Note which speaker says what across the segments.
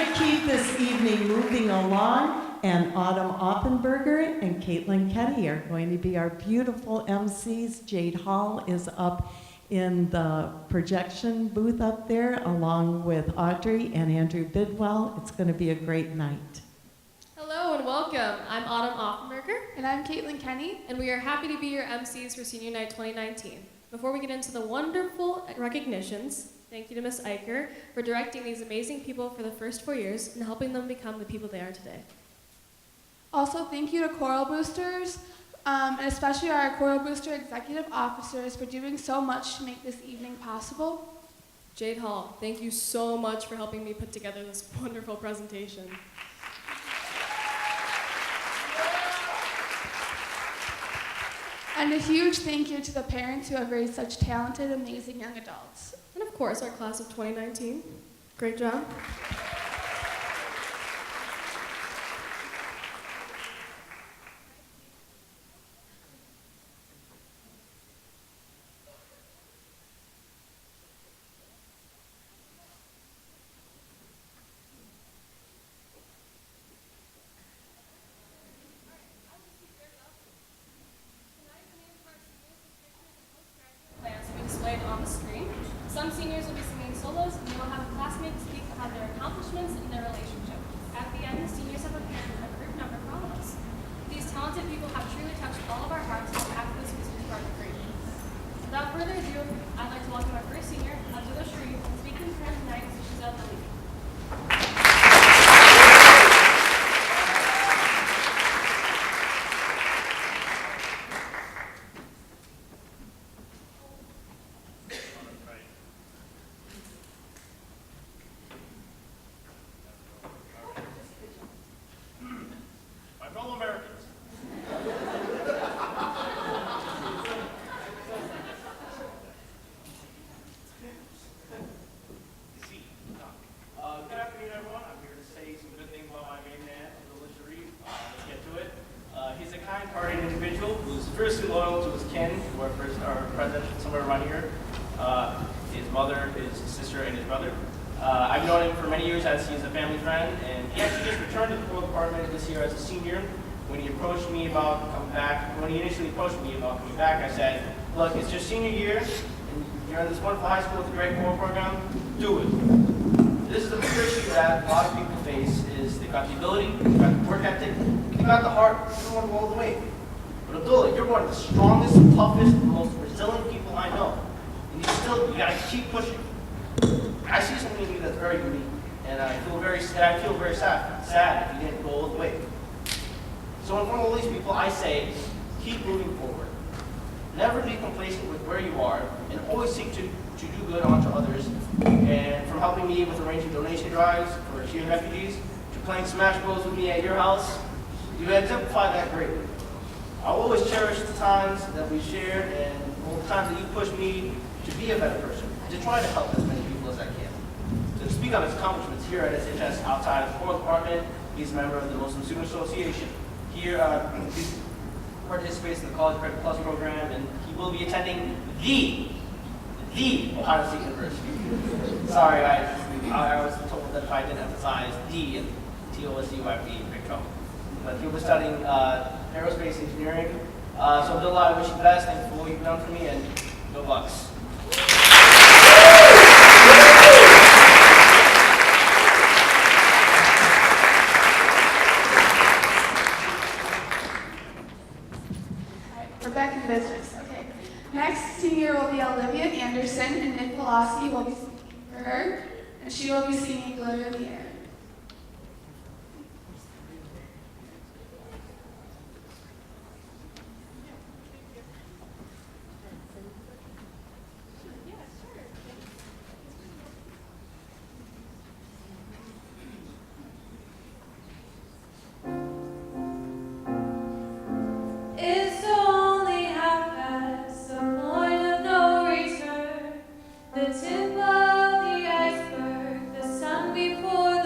Speaker 1: going to keep this evening moving along, and Autumn Offenberger and Caitlin Kenny are going to be our beautiful MCs. Jade Hall is up in the projection booth up there, along with Audrey and Andrew Bidwell. It's going to be a great night.
Speaker 2: Hello and welcome. I'm Autumn Offenberger.
Speaker 3: And I'm Caitlin Kenny.
Speaker 2: And we are happy to be your MCs for Senior Night 2019. Before we get into the wonderful recognitions, thank you to Ms. Eicher for directing these amazing people for the first 4 years and helping them become the people they are today.
Speaker 3: Also, thank you to Choral Boosters, and especially our Choral Booster executive officers for doing so much to make this evening possible.
Speaker 2: Jade Hall, thank you so much for helping me put together this wonderful presentation.
Speaker 3: And a huge thank you to the parents who have raised such talented, amazing young adults.
Speaker 2: And of course, our class of 2019. Great job. On the screen. Some seniors will be singing solos, and they will have classmates speak about their accomplishments and their relationship. At the end, the seniors have prepared a group number for all of us. These talented people have truly touched all of our hearts on behalf of this music department group. Without further ado, I'd like to welcome our first senior, Abdullah Sharif, speaking for her tonight as she's out the lead.
Speaker 4: Firstly loyal to his kin, who are present somewhere around here. His mother, his sister, and his brother. I've known him for many years as he's a family friend, and he actually just returned to the choral department this year as a senior. When he approached me about coming back, when he initially approached me about coming back, I said, look, it's just senior year, and you're in this wonderful high school with a great choral program, do it. This is the big issue that a lot of people face, is they've got the ability, they've got the work ethic, they've got the heart, they don't want to go all the way. But Abdullah, you're one of the strongest, toughest, most resilient people I know. And you gotta keep pushing. I see something in you that's very unique, and I feel very sad if you didn't go all the way. So in front of all these people, I say, keep moving forward. Never be complacent with where you are, and always seek to do good onto others. And from helping me with arranging donation drives for Syrian refugees, to playing Smash Bros with me at your house, you exemplify that greatly. I'll always cherish the times that we shared and all the times that you pushed me to be a better person, to try to help as many people as I can. So to speak on his accomplishments here at SHS outside of the choral department, he's a member of the Muslim Student Association. Here, he participates in the College Credit Plus program, and he will be attending the Ohio State University. Sorry, I was told that if I didn't emphasize D in TOSU, I'd be in big trouble. But he'll be studying aerospace engineering. So Abdullah, I wish you the best. Thank you for what you've done for me, and go Bucks.
Speaker 3: We're back in business. Okay. Next senior will be Olivia Anderson, and Nick Velocity will be singing for her, and she will be singing Glitter in the Air.
Speaker 5: It's only half past the point of no return, the tip of the iceberg, the sun before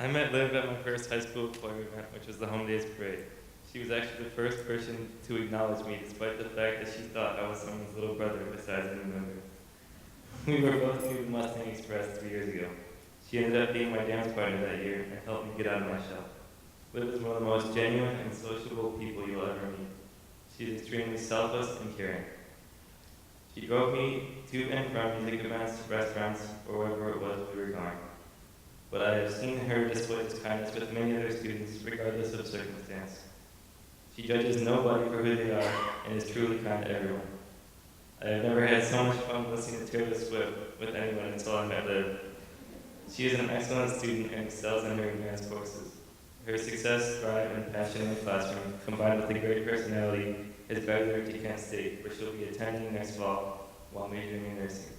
Speaker 6: I met Liv at my first high school choir event, which was the Home Days Parade. She was actually the first person to acknowledge me, despite the fact that she thought I was someone's little brother besides any member. We were both new to Mustang Express 3 years ago. She ended up being my dance partner that year and helped me get out of my shell. Liv is one of the most genuine and sociable people you'll ever meet. She is extremely selfless and caring. She drove me to and from music events, restaurants, or wherever it was we were going. But I have seen her display this kindness with many other students, regardless of circumstance. She judges nobody for who they are and is truly kind to everyone. I have never had so much fun listening to Taylor Swift with anyone until I met Liv. She is an excellent student and excels in her advanced courses. Her success, drive, and passion in the classroom, combined with a great personality, has guided her to Kent State, where she'll be attending next fall while majoring in nursing.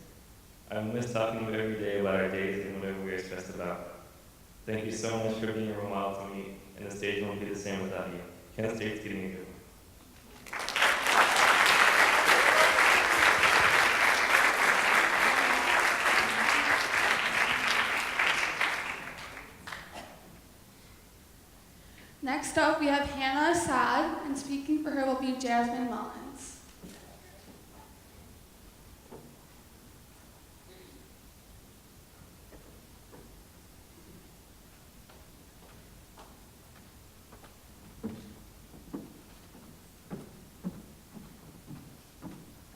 Speaker 6: I will miss talking to you every day about our days and whatever we are stressed about. Thank you so much for being a role model to me, and the stage won't be the same without you. Kent State's getting a good one.
Speaker 3: Next up, we have Hannah Assad, and speaking for her will be Jasmine Mullins.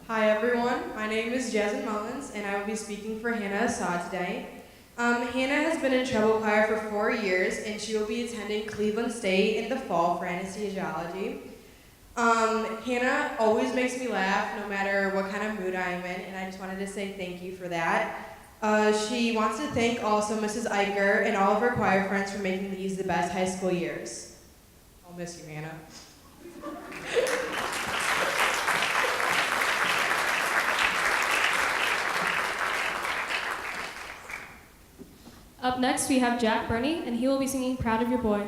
Speaker 5: Hi everyone, my name is Jasmine Mullins and I will be speaking for Hannah Assad today. Hannah has been in treble choir for 4 years and she will be attending Cleveland State in the fall for anesthesiology. Hannah always makes me laugh no matter what kind of mood I'm in, and I just wanted to say thank you for that. She wants to thank also Mrs. Eicher and all of her choir friends for making these the best high school years. I'll miss you, Hannah.
Speaker 2: Up next, we have Jack Burney, and he will be singing Proud of Your Boy.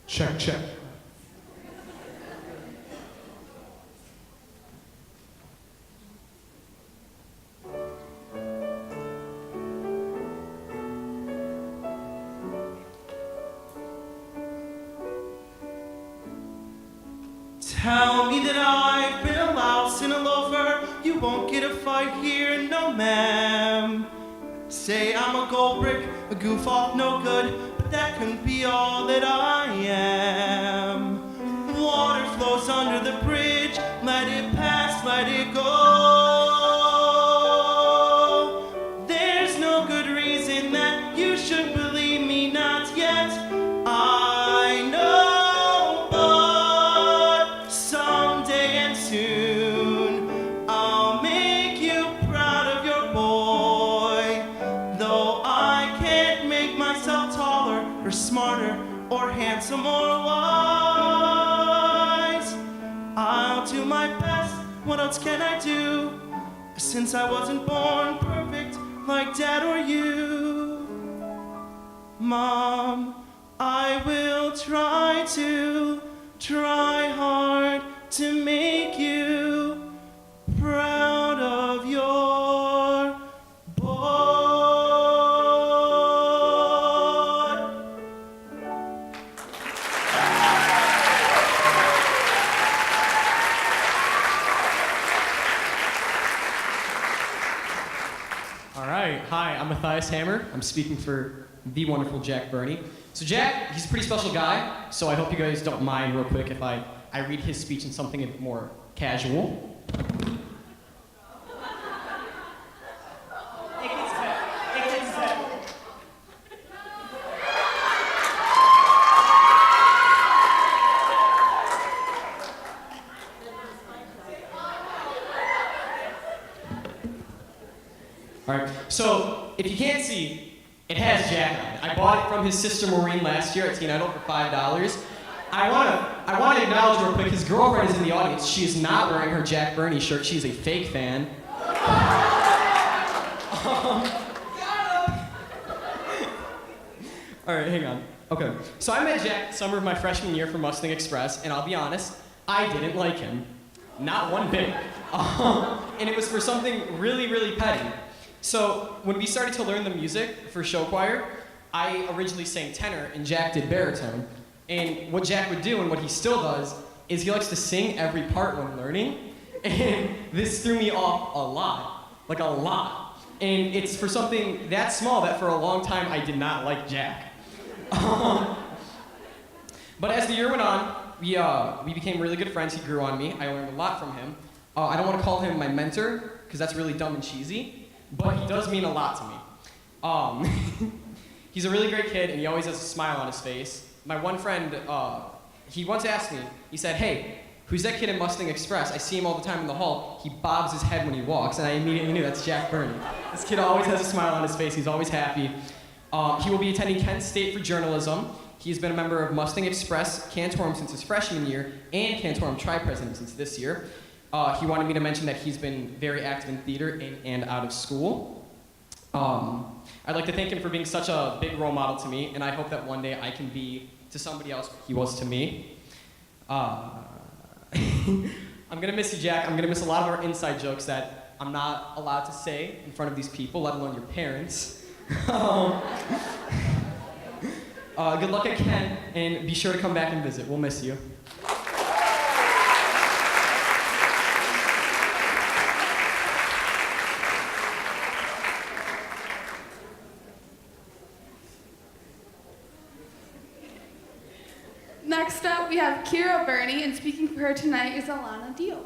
Speaker 7: Check, check.
Speaker 8: Tell me that I've been a louse and a loafer. You won't get a fight here, no ma'am. Say I'm a gold brick, a goof off, no good, but that couldn't be all that I am. Water flows under the bridge, let it pass, let it go. There's no good reason that you should believe me, not yet. I know, but someday and soon I'll make you proud of your boy. Though I can't make myself taller or smarter or handsome or wise, I'll do my best. What else can I do? Since I wasn't born perfect like Dad or you. Mom, I will try hard to make you proud of your boy.
Speaker 9: All right, hi, I'm Matthias Hammer. I'm speaking for the wonderful Jack Burney. So Jack, he's a pretty special guy, so I hope you guys don't mind real quick if I read his speech in something a bit more casual. All right, so if you can't see, it has Jack on it. I bought it from his sister Maureen last year at Teen Idol for $5. I want to acknowledge real quick, his girlfriend is in the audience. She is not wearing her Jack Burney shirt. She's a fake fan. All right, hang on. Okay, so I met Jack the summer of my freshman year for Mustang Express, and I'll be honest, I didn't like him. Not one bit. And it was for something really, really petty. So when we started to learn the music for show choir, I originally sang tenor and Jack did baritone. And what Jack would do, and what he still does, is he likes to sing every part when learning. And this threw me off a lot. Like a lot. And it's for something that small that for a long time I did not like Jack. But as the year went on, we became really good friends. He grew on me. I learned a lot from him. I don't want to call him my mentor, because that's really dumb and cheesy, but he does mean a lot to me. He's a really great kid, and he always has a smile on his face. My one friend, he once asked me, he said, "Hey, who's that kid in Mustang Express? I see him all the time in the hall. He bobs his head when he walks," and I immediately knew that's Jack Burney. This kid always has a smile on his face. He's always happy. He will be attending Kent State for journalism. He's been a member of Mustang Express Cantorum since his freshman year, and Cantorum Tri-President since this year. He wanted me to mention that he's been very active in theater in and out of school. I'd like to thank him for being such a big role model to me, and I hope that one day I can be to somebody else what he was to me. I'm gonna miss you, Jack. I'm gonna miss a lot of our inside jokes that I'm not allowed to say in front of these people, let alone your parents. Good luck at Kent, and be sure to come back and visit. We'll miss you.
Speaker 3: Next up, we have Kira Burney, and speaking for her tonight is Alana Deal.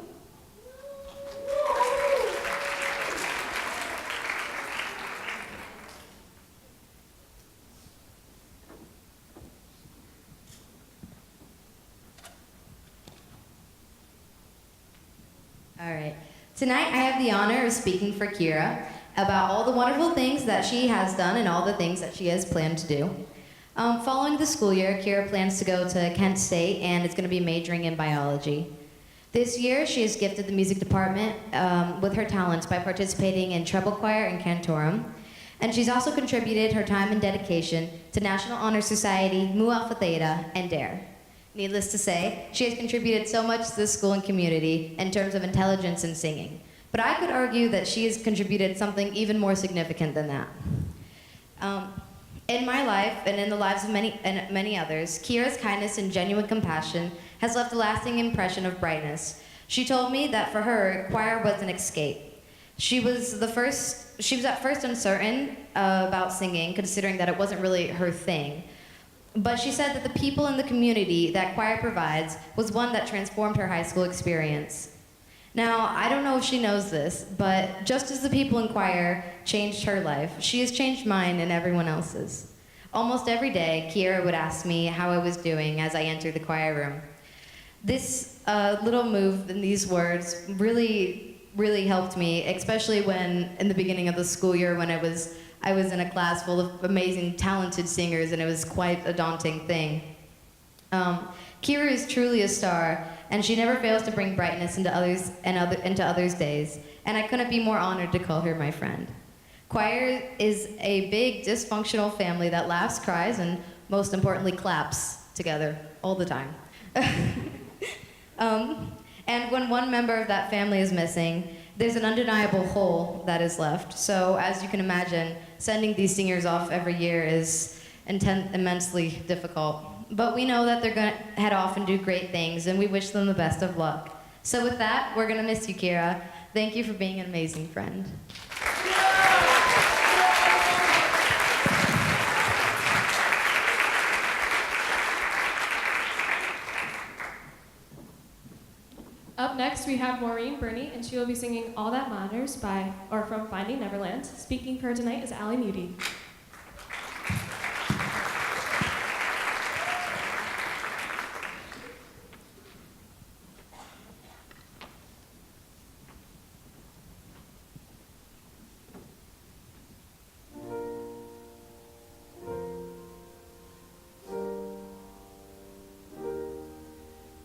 Speaker 10: All right. Tonight I have the honor of speaking for Kira about all the wonderful things that she has done and all the things that she has planned to do. Following the school year, Kira plans to go to Kent State and is going to be majoring in biology. This year, she has gifted the music department with her talents by participating in treble choir and cantorum. And she's also contributed her time and dedication to National Honor Society, Mu Alpha Theta, and DARE. Needless to say, she has contributed so much to the school and community in terms of intelligence and singing. But I could argue that she has contributed something even more significant than that. In my life, and in the lives of many others, Kira's kindness and genuine compassion has left a lasting impression of brightness. She told me that for her, choir was an escape. She was at first uncertain about singing, considering that it wasn't really her thing. But she said that the people in the community that choir provides was one that transformed her high school experience. Now, I don't know if she knows this, but just as the people in choir changed her life, she has changed mine and everyone else's. Almost every day, Kira would ask me how I was doing as I entered the choir room. This little move and these words really, really helped me, especially when, in the beginning of the school year, when I was in a class full of amazing, talented singers, and it was quite a daunting thing. Kira is truly a star, and she never fails to bring brightness into others' days, and I couldn't be more honored to call her my friend. Choir is a big, dysfunctional family that laughs, cries, and most importantly, claps together all the time. And when one member of that family is missing, there's an undeniable hole that is left. So as you can imagine, sending these singers off every year is immensely difficult. But we know that they're going to head off and do great things, and we wish them the best of luck. So with that, we're going to miss you, Kira. Thank you for being an amazing friend.
Speaker 2: Up next, we have Maureen Burney, and she will be singing All That Matters from Finding Neverland. Speaking for her tonight is Allie Moody.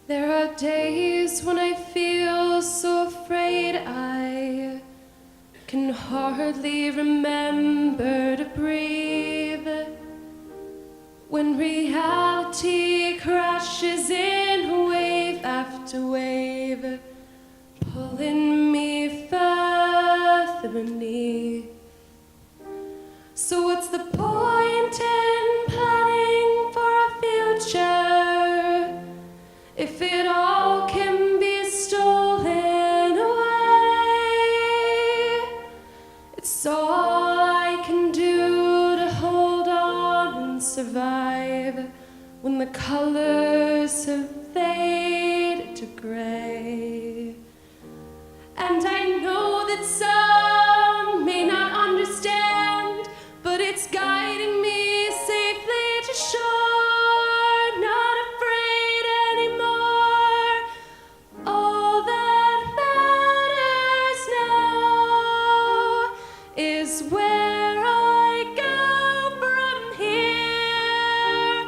Speaker 11: There are days when I feel so afraid I can hardly remember to breathe. When reality crashes in wave after to wave, pulling me further beneath. So what's the point in planning for a future if it all can be stolen away? It's all I can do to hold on and survive when the colors have faded to gray. And I know that some may not understand, but it's guiding me safely to shore, not afraid anymore. All that matters now is where I go from here.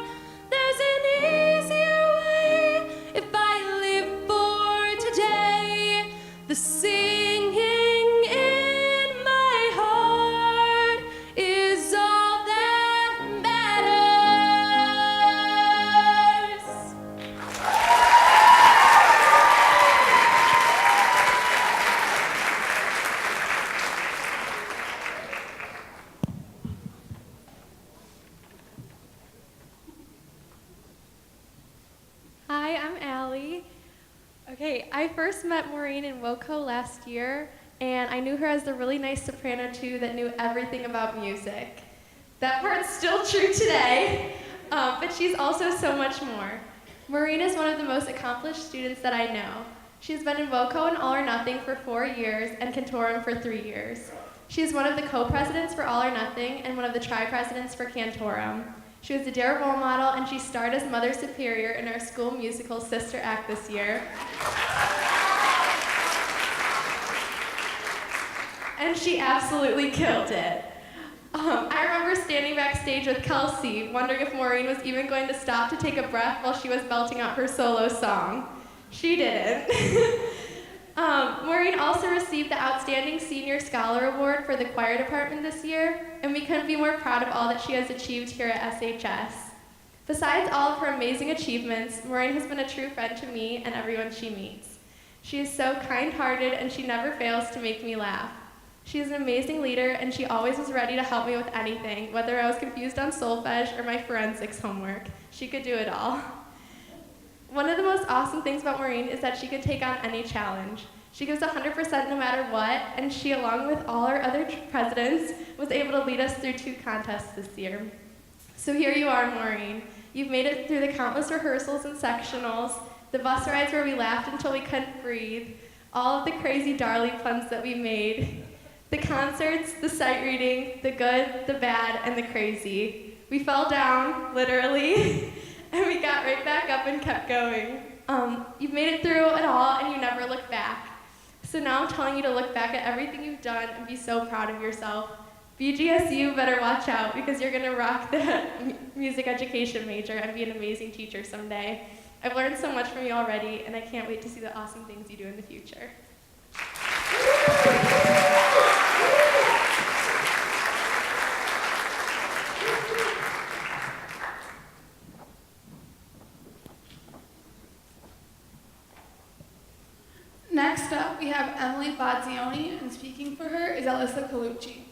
Speaker 11: There's an easier way if I live for today. The singing in my heart is all that matters.
Speaker 12: Hi, I'm Allie. Okay, I first met Maureen in Wilco last year, and I knew her as the really nice soprano too that knew everything about music. That part's still true today, but she's also so much more. Maureen is one of the most accomplished students that I know. She's been in Wilco and All or Nothing for 4 years and Cantorum for 3 years. She's one of the co-presidents for All or Nothing and one of the tri-presidents for Cantorum. She was a Dare role model, and she starred as Mother Superior in our school musical Sister Act this year. And she absolutely killed it. I remember standing backstage with Kelsey, wondering if Maureen was even going to stop to take a breath while she was belting out her solo song. She didn't. Maureen also received the Outstanding Senior Scholar Award for the choir department this year, and we couldn't be more proud of all that she has achieved here at SHS. Besides all of her amazing achievements, Maureen has been a true friend to me and everyone she meets. She is so kind-hearted, and she never fails to make me laugh. She is an amazing leader, and she always was ready to help me with anything, whether I was confused on solfege or my forensics homework. She could do it all. One of the most awesome things about Maureen is that she could take on any challenge. She gives 100% no matter what, and she, along with all our other presidents, was able to lead us through 2 contests this year. So here you are, Maureen. You've made it through the countless rehearsals and sectionals, the bus rides where we laughed until we couldn't breathe, all of the crazy darling puns that we made, the concerts, the sight reading, the good, the bad, and the crazy. We fell down, literally, and we got right back up and kept going. You've made it through it all, and you never look back. So now I'm telling you to look back at everything you've done and be so proud of yourself. BGSU better watch out, because you're gonna rock the music education major and be an amazing teacher someday. I've learned so much from you already, and I can't wait to see the awesome things you do in the future.
Speaker 3: Next up, we have Emily Bazzioni, and speaking for her is Alyssa Colucci.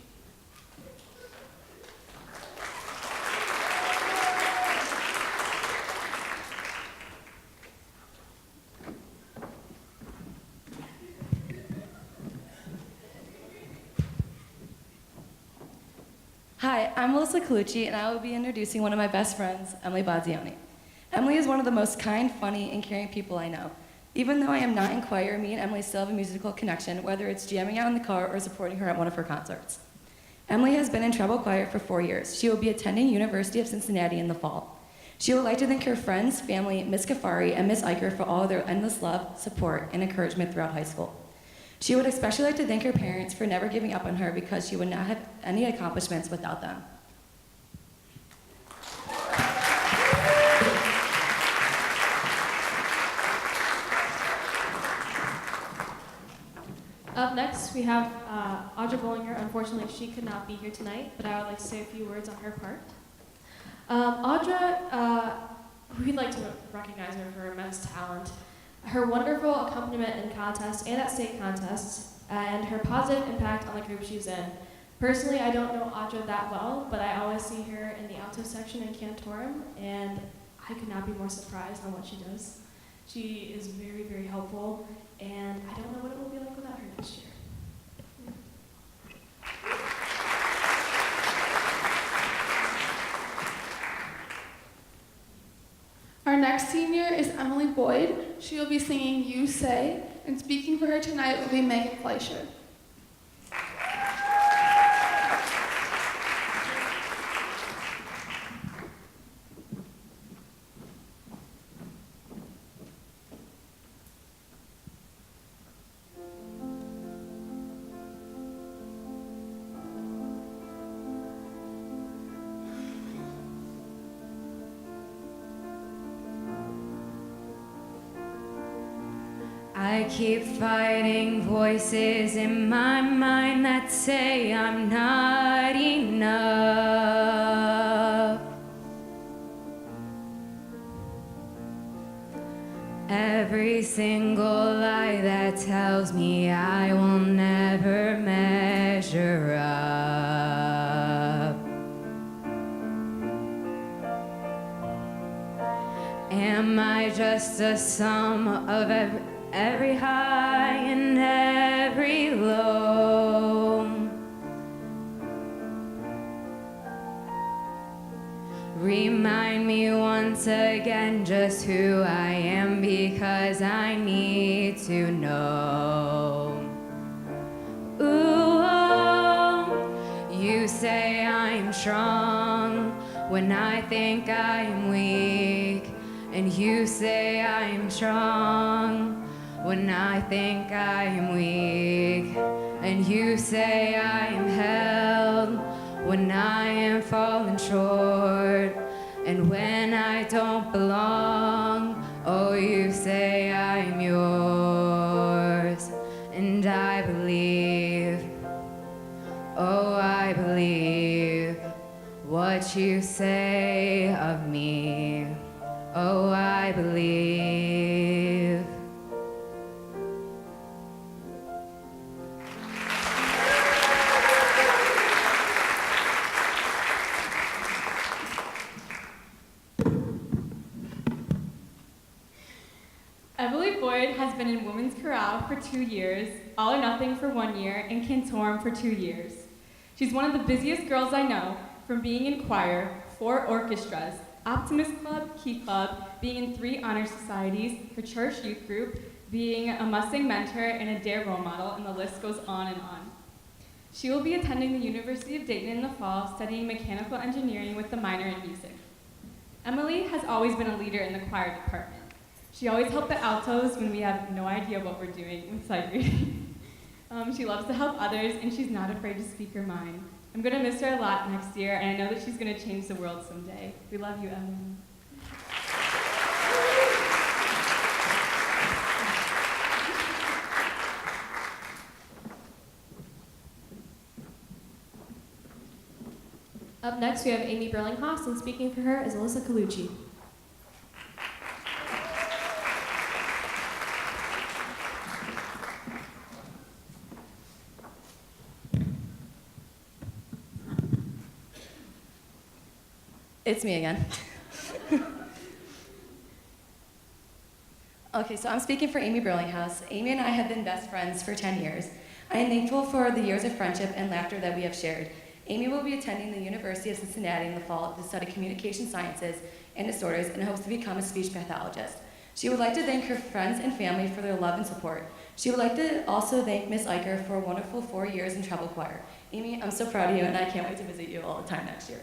Speaker 13: Hi, I'm Melissa Colucci, and I will be introducing one of my best friends, Emily Bazzioni. Emily is one of the most kind, funny, and caring people I know. Even though I am not in choir, me and Emily still have a musical connection, whether it's jamming out in the car or supporting her at one of her concerts. Emily has been in treble choir for 4 years. She will be attending University of Cincinnati in the fall. She would like to thank her friends, family, Ms. Kafari, and Ms. Eicher for all of their endless love, support, and encouragement throughout high school. She would especially like to thank her parents for never giving up on her, because she would not have any accomplishments without them.
Speaker 2: Up next, we have Audra Bollinger. Unfortunately, she could not be here tonight, but I would like to say a few words on her part. Audra, we'd like to recognize her for her immense talent.
Speaker 11: her wonderful accompaniment in contests and at state contests, and her positive impact on the group she's in. Personally, I don't know Audra that well, but I always see her in the alto section in Cantorum, and I could not be more surprised on what she does. She is very, very helpful, and I don't know what it will be like without her next year.
Speaker 3: Our next senior is Emily Boyd. She will be singing You Say, and speaking for her tonight will be Megan Fleischer.
Speaker 11: I keep fighting voices in my mind that say I'm not enough. Every single lie that tells me I will never measure up. Am I just a sum of every high and every low? Remind me once again just who I am, because I need to know. Ooh, oh, you say I'm strong when I think I'm weak, and you say I'm strong when I think I am weak, and you say I am held when I am falling short, and when I don't belong, oh, you say I am yours, and I believe, oh, I believe what you say of me, oh, I believe.
Speaker 14: Emily Boyd has been in Women's Chorale for 2 years, All or Nothing for 1 year, and Cantorum for 2 years. She's one of the busiest girls I know, from being in choir, 4 orchestras, Optimist Club, Key Club, being in 3 honor societies, her church youth group, being a Mustang mentor and a DARE role model, and the list goes on and on. She will be attending the University of Dayton in the fall, studying mechanical engineering with a minor in music. Emily has always been a leader in the choir department. She always helped the altos when we have no idea what we're doing with sight reading. She loves to help others, and she's not afraid to speak her mind. I'm going to miss her a lot next year, and I know that she's going to change the world someday. We love you, Emily.
Speaker 11: Up next, we have Amy Burlinghouse, and speaking for her is Alyssa Colucci.
Speaker 13: It's me again. Okay, so I'm speaking for Amy Burlinghouse. Amy and I have been best friends for 10 years. I am thankful for the years of friendship and laughter that we have shared. Amy will be attending the University of Cincinnati in the fall to study communication sciences and disorders and hopes to become a speech pathologist. She would like to thank her friends and family for their love and support. She would like to also thank Miss Eicher for a wonderful 4 years in treble choir. Amy, I'm so proud of you, and I can't wait to visit you all the time next year.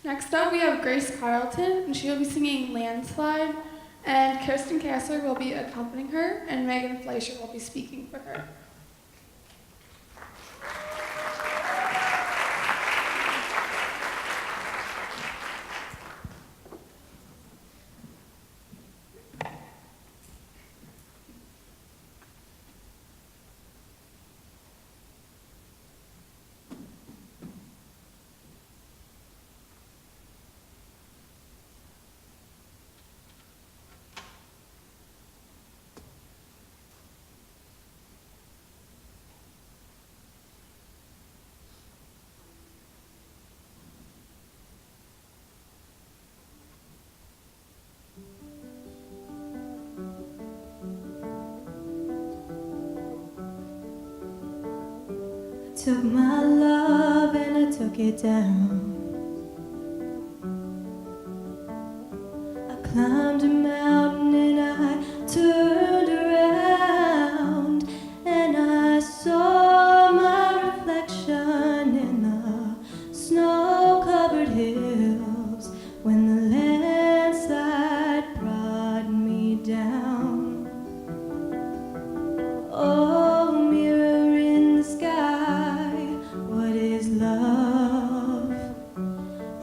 Speaker 3: Next up, we have Grace Carlton, and she will be singing Landslide, and Kirsten Kassler will be accompanying her, and Megan Fleischer will be speaking for her.
Speaker 15: took my love and I took it down. I climbed a mountain and I turned around, and I saw my reflection in the snow-covered hills when the landslide brought me down. Oh, mirror in the sky, what is love?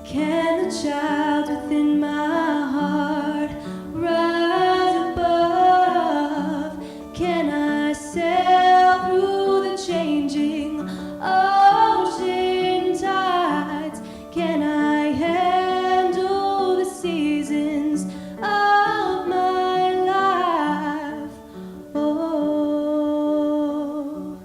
Speaker 15: Can the child within my heart rise above? Can I sail through the changing ocean tides? Can I handle the seasons of my life? Oh,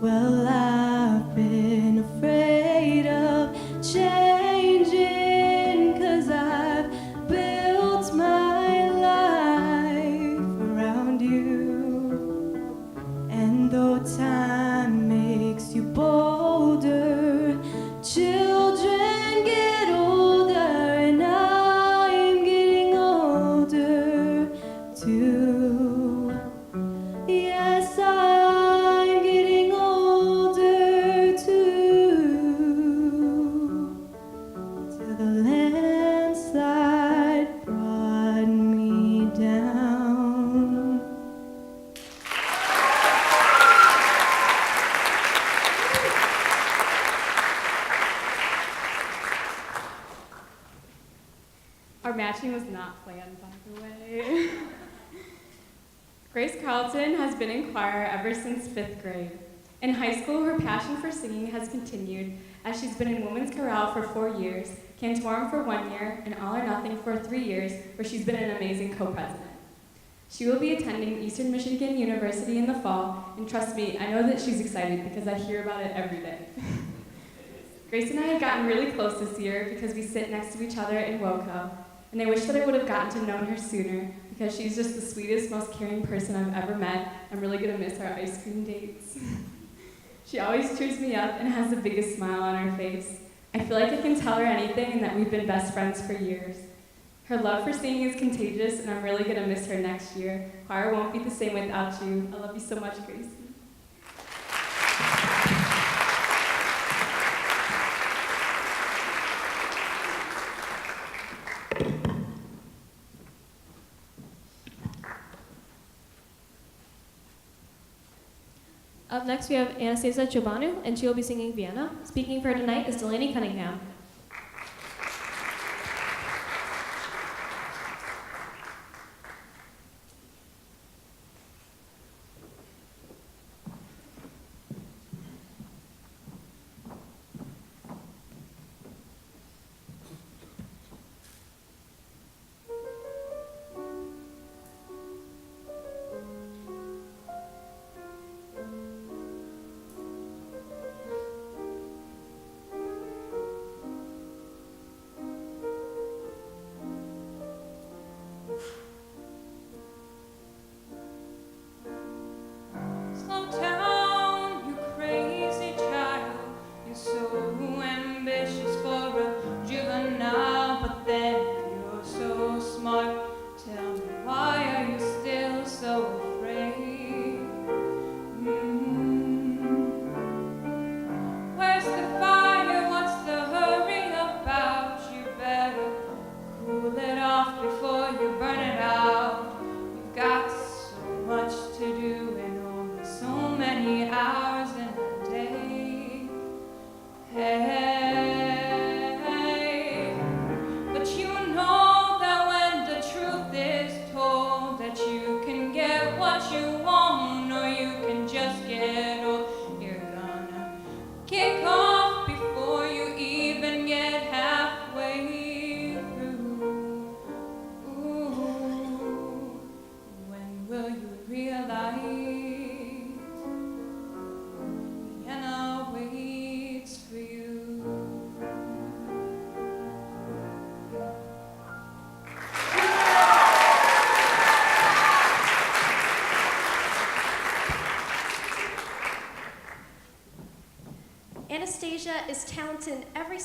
Speaker 15: well, I've been afraid of changing, 'cause I've built my life around you. And though time makes you bolder, children get older, and I'm getting older too. Yes, I'm getting older too. Till the landslide brought me down.
Speaker 14: Our matching was not planned, by the way. Grace Carlton has been in choir ever since 5th grade. In high school, her passion for singing has continued as she's been in women's chorale for 4 years, cantorum for 1 year, and all or nothing for 3 years, where she's been an amazing co-president. She will be attending Eastern Michigan University in the fall, and trust me, I know that she's excited because I hear about it every day. Grace and I have gotten really close this year because we sit next to each other in WOCO, and I wish that I would have gotten to know her sooner because she's just the sweetest, most caring person I've ever met. I'm really gonna miss our ice cream dates. She always cheers me up and has the biggest smile on her face. I feel like I can tell her anything and that we've been best friends for years. Her love for singing is contagious, and I'm really gonna miss her next year. Choir won't be the same without you. I love you so much, Gracie.
Speaker 11: Up next, we have Anastasia Chobanu, and she will be singing Vienna. Speaking for her tonight is Delaney Cunningham.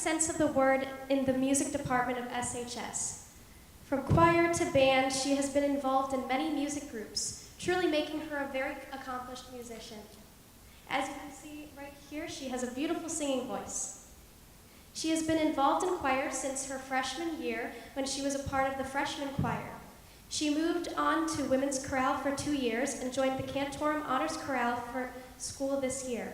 Speaker 16: sense of the word in the music department of SHS. From choir to band, she has been involved in many music groups, truly making her a very accomplished musician. As you can see right here, she has a beautiful singing voice. She has been involved in choir since her freshman year when she was a part of the freshman choir. She moved on to women's chorale for 2 years and joined the Cantorum Honors Chorale for school this year.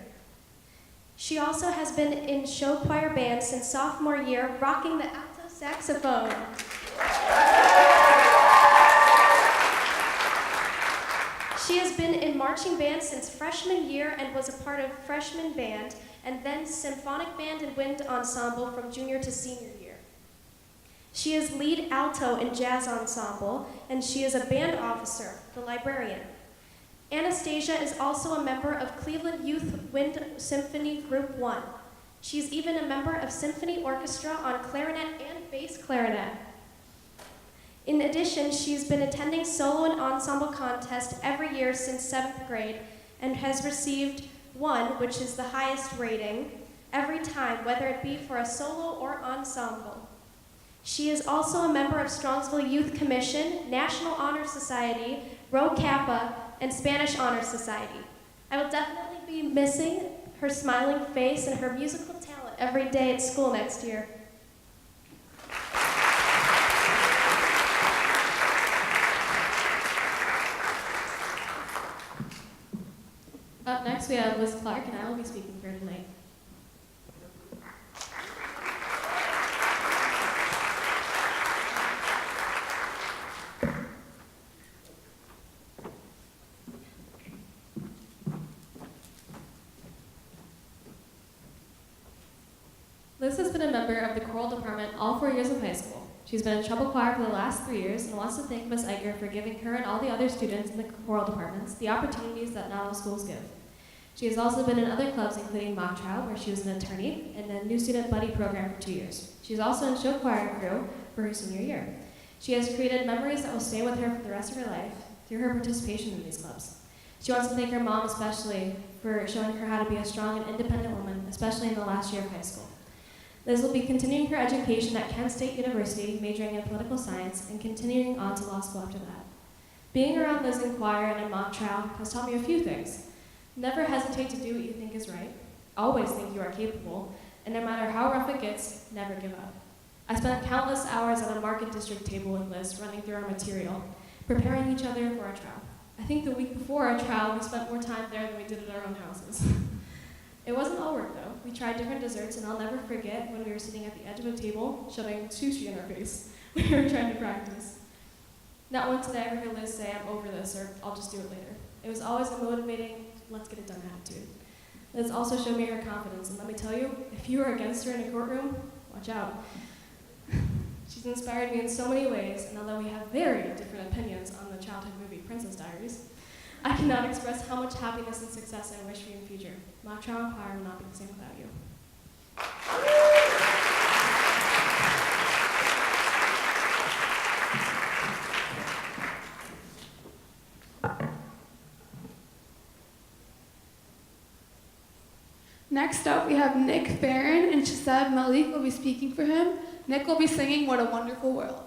Speaker 16: She also has been in show choir band since sophomore year, rocking the alto saxophone. She has been in marching band since freshman year and was a part of freshman band, and then symphonic band and wind ensemble from junior to senior year. She is lead alto in jazz ensemble, and she is a band officer, the librarian. Anastasia is also a member of Cleveland Youth Wind Symphony Group 1. She's even a member of symphony orchestra on clarinet and bass clarinet. In addition, she's been attending solo and ensemble contests every year since 7th grade and has received 1, which is the highest rating, every time, whether it be for a solo or ensemble. She is also a member of Strongsville Youth Commission, National Honor Society, Rho Kappa, and Spanish Honor Society. I will definitely be missing her smiling face and her musical talent every day at school next year.
Speaker 11: Up next, we have Liz Clark, and I will be speaking for her tonight. Liz has been a member of the choral department all 4 years of high school. She's been in treble choir for the last 3 years and wants to thank Ms. Eicher for giving her and all the other students in the choral departments the opportunities that not all schools give. She has also been in other clubs, including mock trial, where she was an attorney, and a new student buddy program for 2 years. She's also in show choir and crew for her senior year. She has created memories that will stay with her for the rest of her life through her participation in these clubs. She wants to thank her mom especially for showing her how to be a strong and independent woman, especially in the last year of high school. Liz will be continuing her education at Kent State University, majoring in political science, and continuing on to law school after that. Being around Liz in choir and in mock trial has taught me a few things. Never hesitate to do what you think is right. Always think you are capable. And no matter how rough it gets, never give up. I spent countless hours at a market district table with Liz, running through our material, preparing each other for our trial. I think the week before our trial, we spent more time there than we did at our own houses. It wasn't all work, though. We tried different desserts, and I'll never forget when we were sitting at the edge of a table, shoving sushi in our face. We were trying to practice. Not once did I ever hear Liz say, "I'm over this," or "I'll just do it later." It was always a motivating, let's get it done attitude. Liz also showed me her confidence, and let me tell you, if you are against her in a courtroom, watch out. She's inspired me in so many ways, and although we have very different opinions on the childhood movie Princess Diaries, I cannot express how much happiness and success I wish for you in the future. Mock trial and choir will not be the same without you.
Speaker 3: Next up, we have Nick Barron, and Shazad Malik will be speaking for him. Nick will be singing "What a Wonderful World."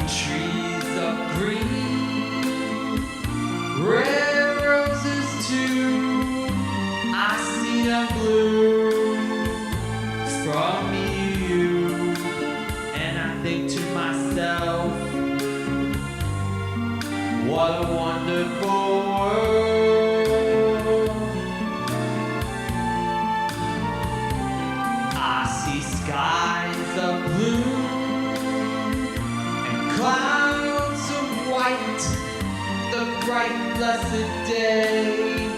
Speaker 8: Trees of green, red roses too. I see them bloom from me to you, and I think to myself, what a wonderful world. I see skies of blue, clouds of white, the bright blessed day,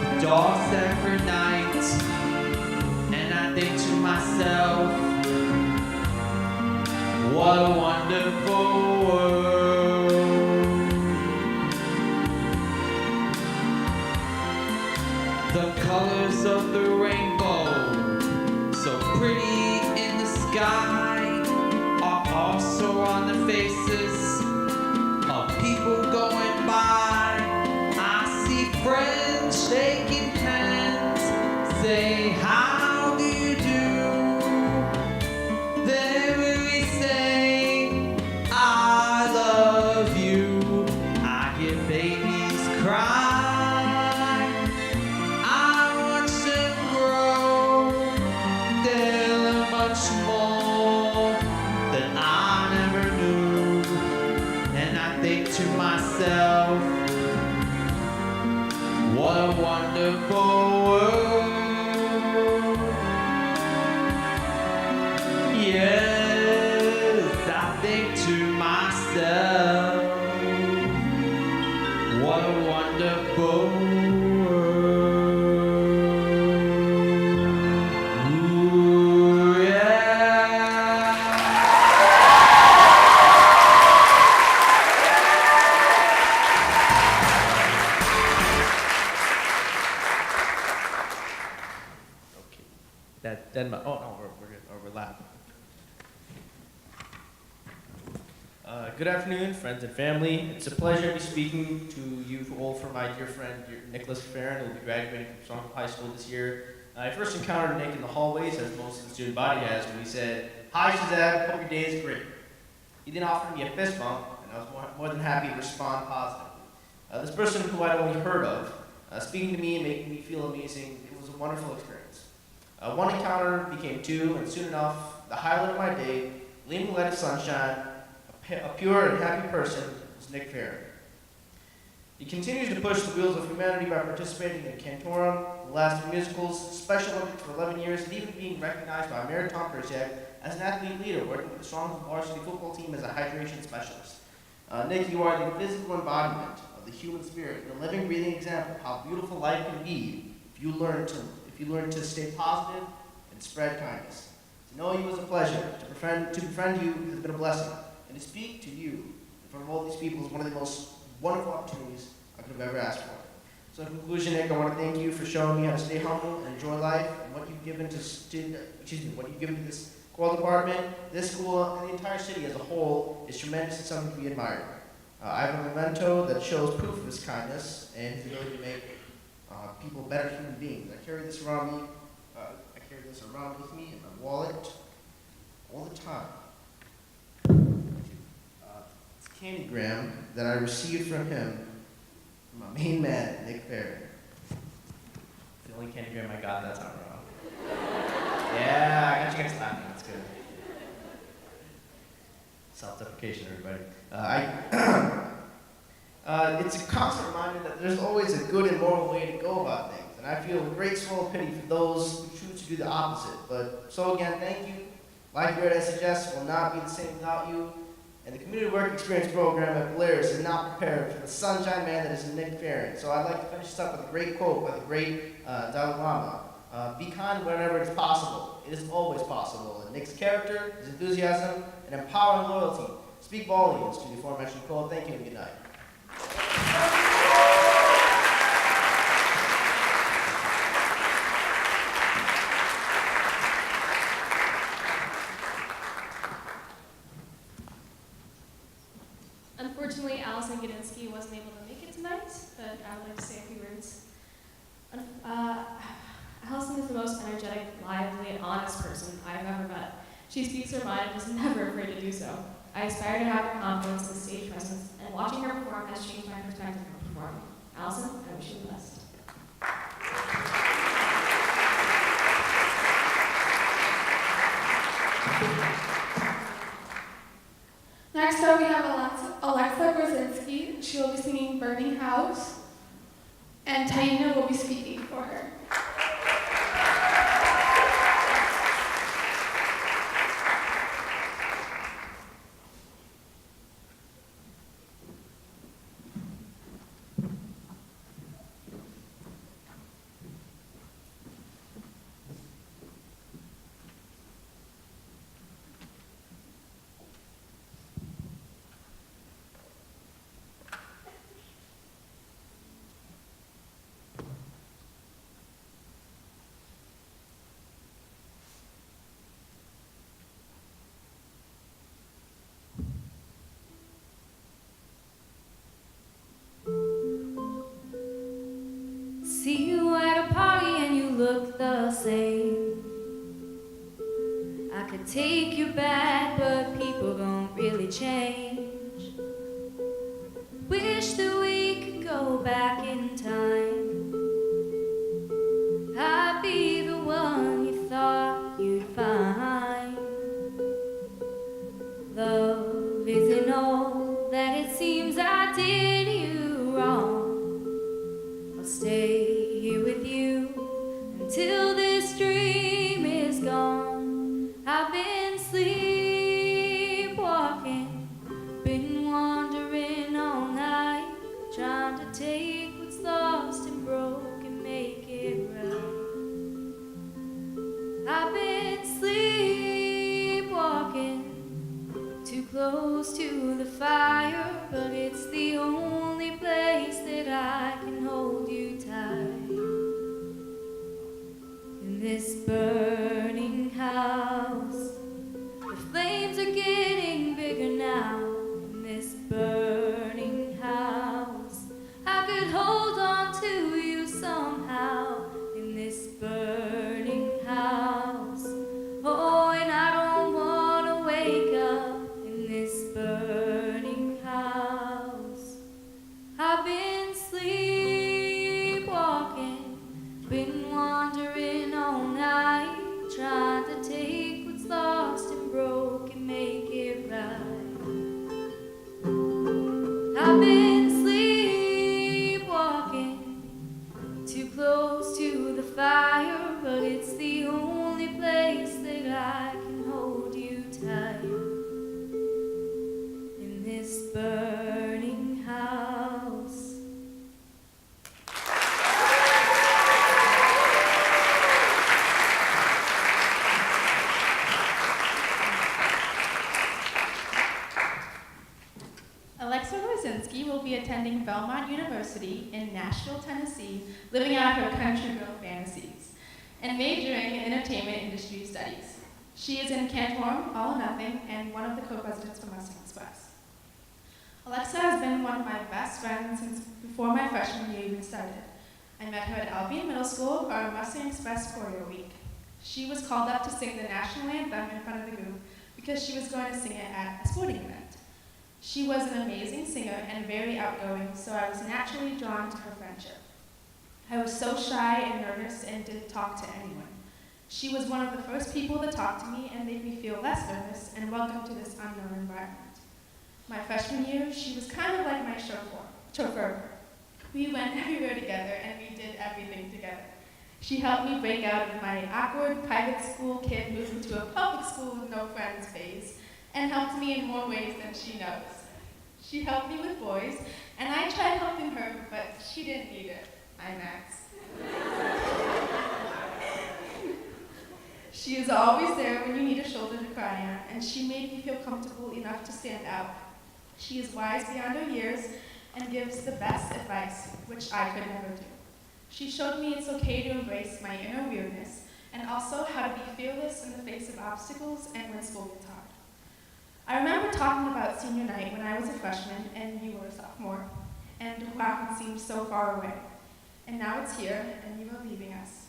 Speaker 8: the dark sacred night, and I think to myself, What a wonderful world. The colors of the rainbow, so pretty in the sky, are also on the faces of people going by. I see friends shaking hands, say, how do you do? Then we say, I love you. I hear babies cry. I watch them grow. They learn much more than I never knew. And I think to myself, what a wonderful world. Yes, I think to myself, what a wonderful world. Ooh, yeah.
Speaker 4: Okay. That oh no, we're good. Oh, we're laughing. Good afternoon, friends and family. It's a pleasure to be speaking to you all for my dear friend, Nicholas Farron, who will be graduating from Strongsville High School this year. I first encountered Nick in the hallways, as most of the student body has, when he said, "Hi, Shazad, hope your day is great." He then offered me a fist bump, and I was more than happy to respond positively. This person who I'd only heard of, speaking to me and making me feel amazing, it was a wonderful experience. One encounter became two, and soon enough, the highlight of my day, gleaming light of sunshine, a pure and happy person, was Nick Farron. He continues to push the wheels of humanity by participating in Cantorum, the last two musicals, Special Olympics for 11 years, and even being recognized by Mayor Tom Persiak as an athlete leader, working with the Strongsville varsity football team as a hydration specialist. Nick, you are the physical embodiment of the human spirit, and a living, breathing example of how beautiful life can be if you learn to stay positive and spread kindness. To know you was a pleasure. To befriend you has been a blessing. And to speak to you in front of all these people is one of the most wonderful opportunities I could have ever asked for. So in conclusion, Nick, I want to thank you for showing me how to stay humble and enjoy life, and what you've given to this choral department, this school, and the entire city as a whole is tremendous and something to be admired. I have a memento that shows proof of his kindness and his ability to make people better human beings. I carry this around me. I carry this around with me in my wallet all the time. It's a candygram that I received from him, from my main man, Nick Farron. The only candygram I got that time around. Yeah, I got you guys laughing. That's good. Self-deprecation, everybody. It's a constant reminder that there's always a good and moral way to go about things, and I feel a great soul of pity for those who choose to do the opposite. But so again, thank you. Life here at SHS will not be the same without you, and the Community Work Experience program at Blair's is not prepared for the sunshine man that is Nick Farron. So I'd like to finish this up with a great quote by the great Dalai Lama. Be kind whenever it's possible. It is always possible. And Nick's character, his enthusiasm, and empowering loyalty speak volumes to the aforementioned quote. Thank you and good night.
Speaker 11: Unfortunately, Allison Gadinsky wasn't able to make it tonight, but I would like to say a few words. Allison is the most energetic, lively, and honest person I've ever met. She speaks her mind and is never afraid to do so. I aspire to have her confidence and stage presence, and watching her perform has changed my perspective of performing. Allison, I wish you the best.
Speaker 3: Next up, we have Alexa Brzezinski. She will be singing Burning House, and Taina will be speaking for her.
Speaker 15: See you at a party and you look the same. I could take you back, but people don't really change. Wish that we could go back in time. I'd be the one you thought you'd find. Love isn't all that it seems. I did you wrong. I'll stay here with you until this dream is gone. I've been sleepwalking, been wandering all night, trying to take what's lost and broke and make it right. I've been sleepwalking, too close to the fire, but it's the only place that I can hold you tight. In this burning house, the flames are getting bigger now. In this burning house, I could hold on to you somehow. In this burning house, oh, and I don't want to wake up in this burning house. I've been sleepwalking, been wandering all night, trying to take what's lost and broke and make it right. I've been sleepwalking, too close to the fire, but it's the only place that I can hold you tight. In this burning house.
Speaker 17: Alexa Rosinski will be attending Belmont University in Nashville, Tennessee, living out her country girl fantasies, and majoring in entertainment industry studies. She is in Cantorum, All or Nothing, and one of the co-presidents for Mustang Express. Alexa has been one of my best friends since before my freshman year even started. I met her at Albion Middle School for our Mustang Express Choreo Week. She was called up to sing the national anthem in front of the group because she was going to sing it at a sporting event. She was an amazing singer and very outgoing, so I was naturally drawn to her friendship. I was so shy and nervous and didn't talk to anyone. She was one of the first people to talk to me and made me feel less nervous and welcome to this unknown environment. My freshman year, she was kind of like my chauffeur. We went everywhere together and we did everything together. She helped me break out of my awkward private school kid moving to a public school with no friends phase, and helped me in more ways than she knows. She helped me with boys, and I tried helping her, but she didn't need it. I'm Max. She is always there when you need a shoulder to cry on, and she made me feel comfortable enough to stand out. She is wise beyond her years and gives the best advice, which I could never do. She showed me it's okay to embrace my inner weirdness, and also how to be fearless in the face of obstacles and when school gets hard. I remember talking about senior night when I was a freshman and you were a sophomore, and wow, it seemed so far away. And now it's here, and you are leaving us.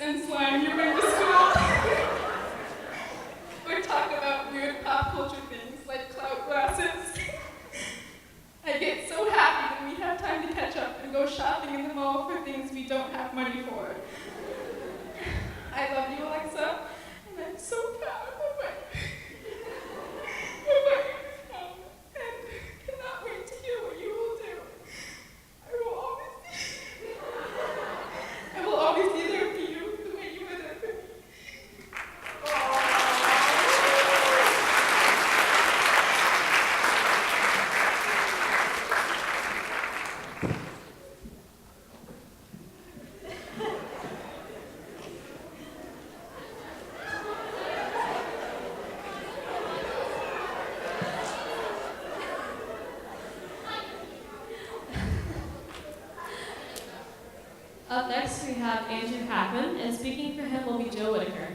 Speaker 17: And slime you bring to school. Or talk about weird pop culture things like clout glasses. I get so happy when we have time to catch up and go shopping in the mall for things we don't have money for. I love you, Alexa, and I'm so proud of what you've become, and cannot wait to hear what you will do. I will always be there for you.
Speaker 11: Up next, we have Andrew Hackman, and speaking for him will be Joe Whitaker.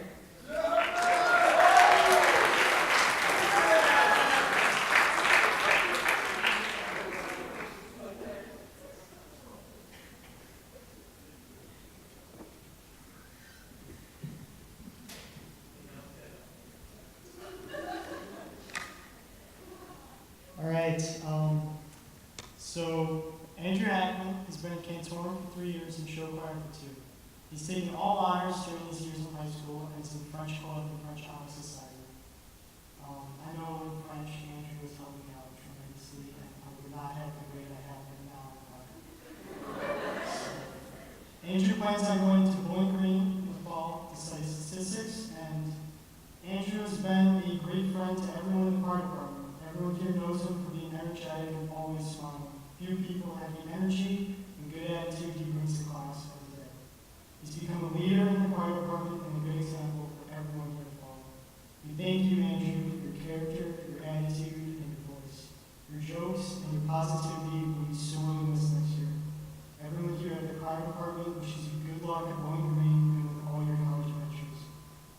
Speaker 18: All right. So Andrew Hackman has been in Cantorum for 3 years and show choir for 2. He's taken all honors during his years in high school and is in the French Club and French Honor Society. I know in French, Andrew has helped me out tremendously, and I would not have the grade I have right now. Andrew plans on going to Bowling Green in the fall to study statistics, and Andrew has been a great friend to everyone in the choir department. Everyone here knows him for being energetic and always smiling. Few people have the energy and good attitude he brings to class every day. He's become a leader in the choir department and a good example for everyone here to follow. We thank you, Andrew, for your character, your attitude, and your voice. Your jokes and your positivity will be sorely missed next year. Everyone here at the choir department wishes you good luck at Bowling Green and with all your college ventures.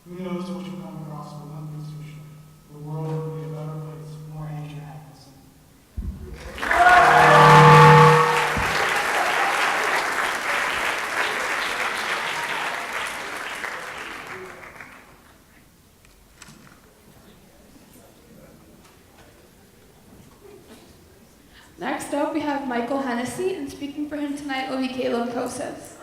Speaker 18: Who knows what you'll come across, but one thing's for sure. The world will be a better place. More Andrew Atkinson.
Speaker 3: Next up, we have Michael Hennessy, and speaking for him tonight will be Caleb Kosas.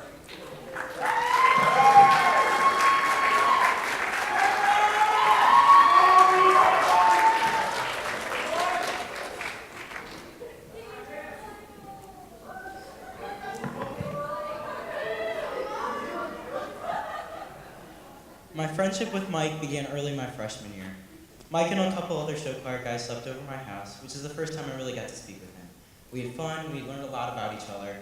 Speaker 19: My friendship with Mike began early my freshman year. Mike and a couple other show choir guys slept over my house, which is the first time I really got to speak with him. We had fun, we learned a lot about each other,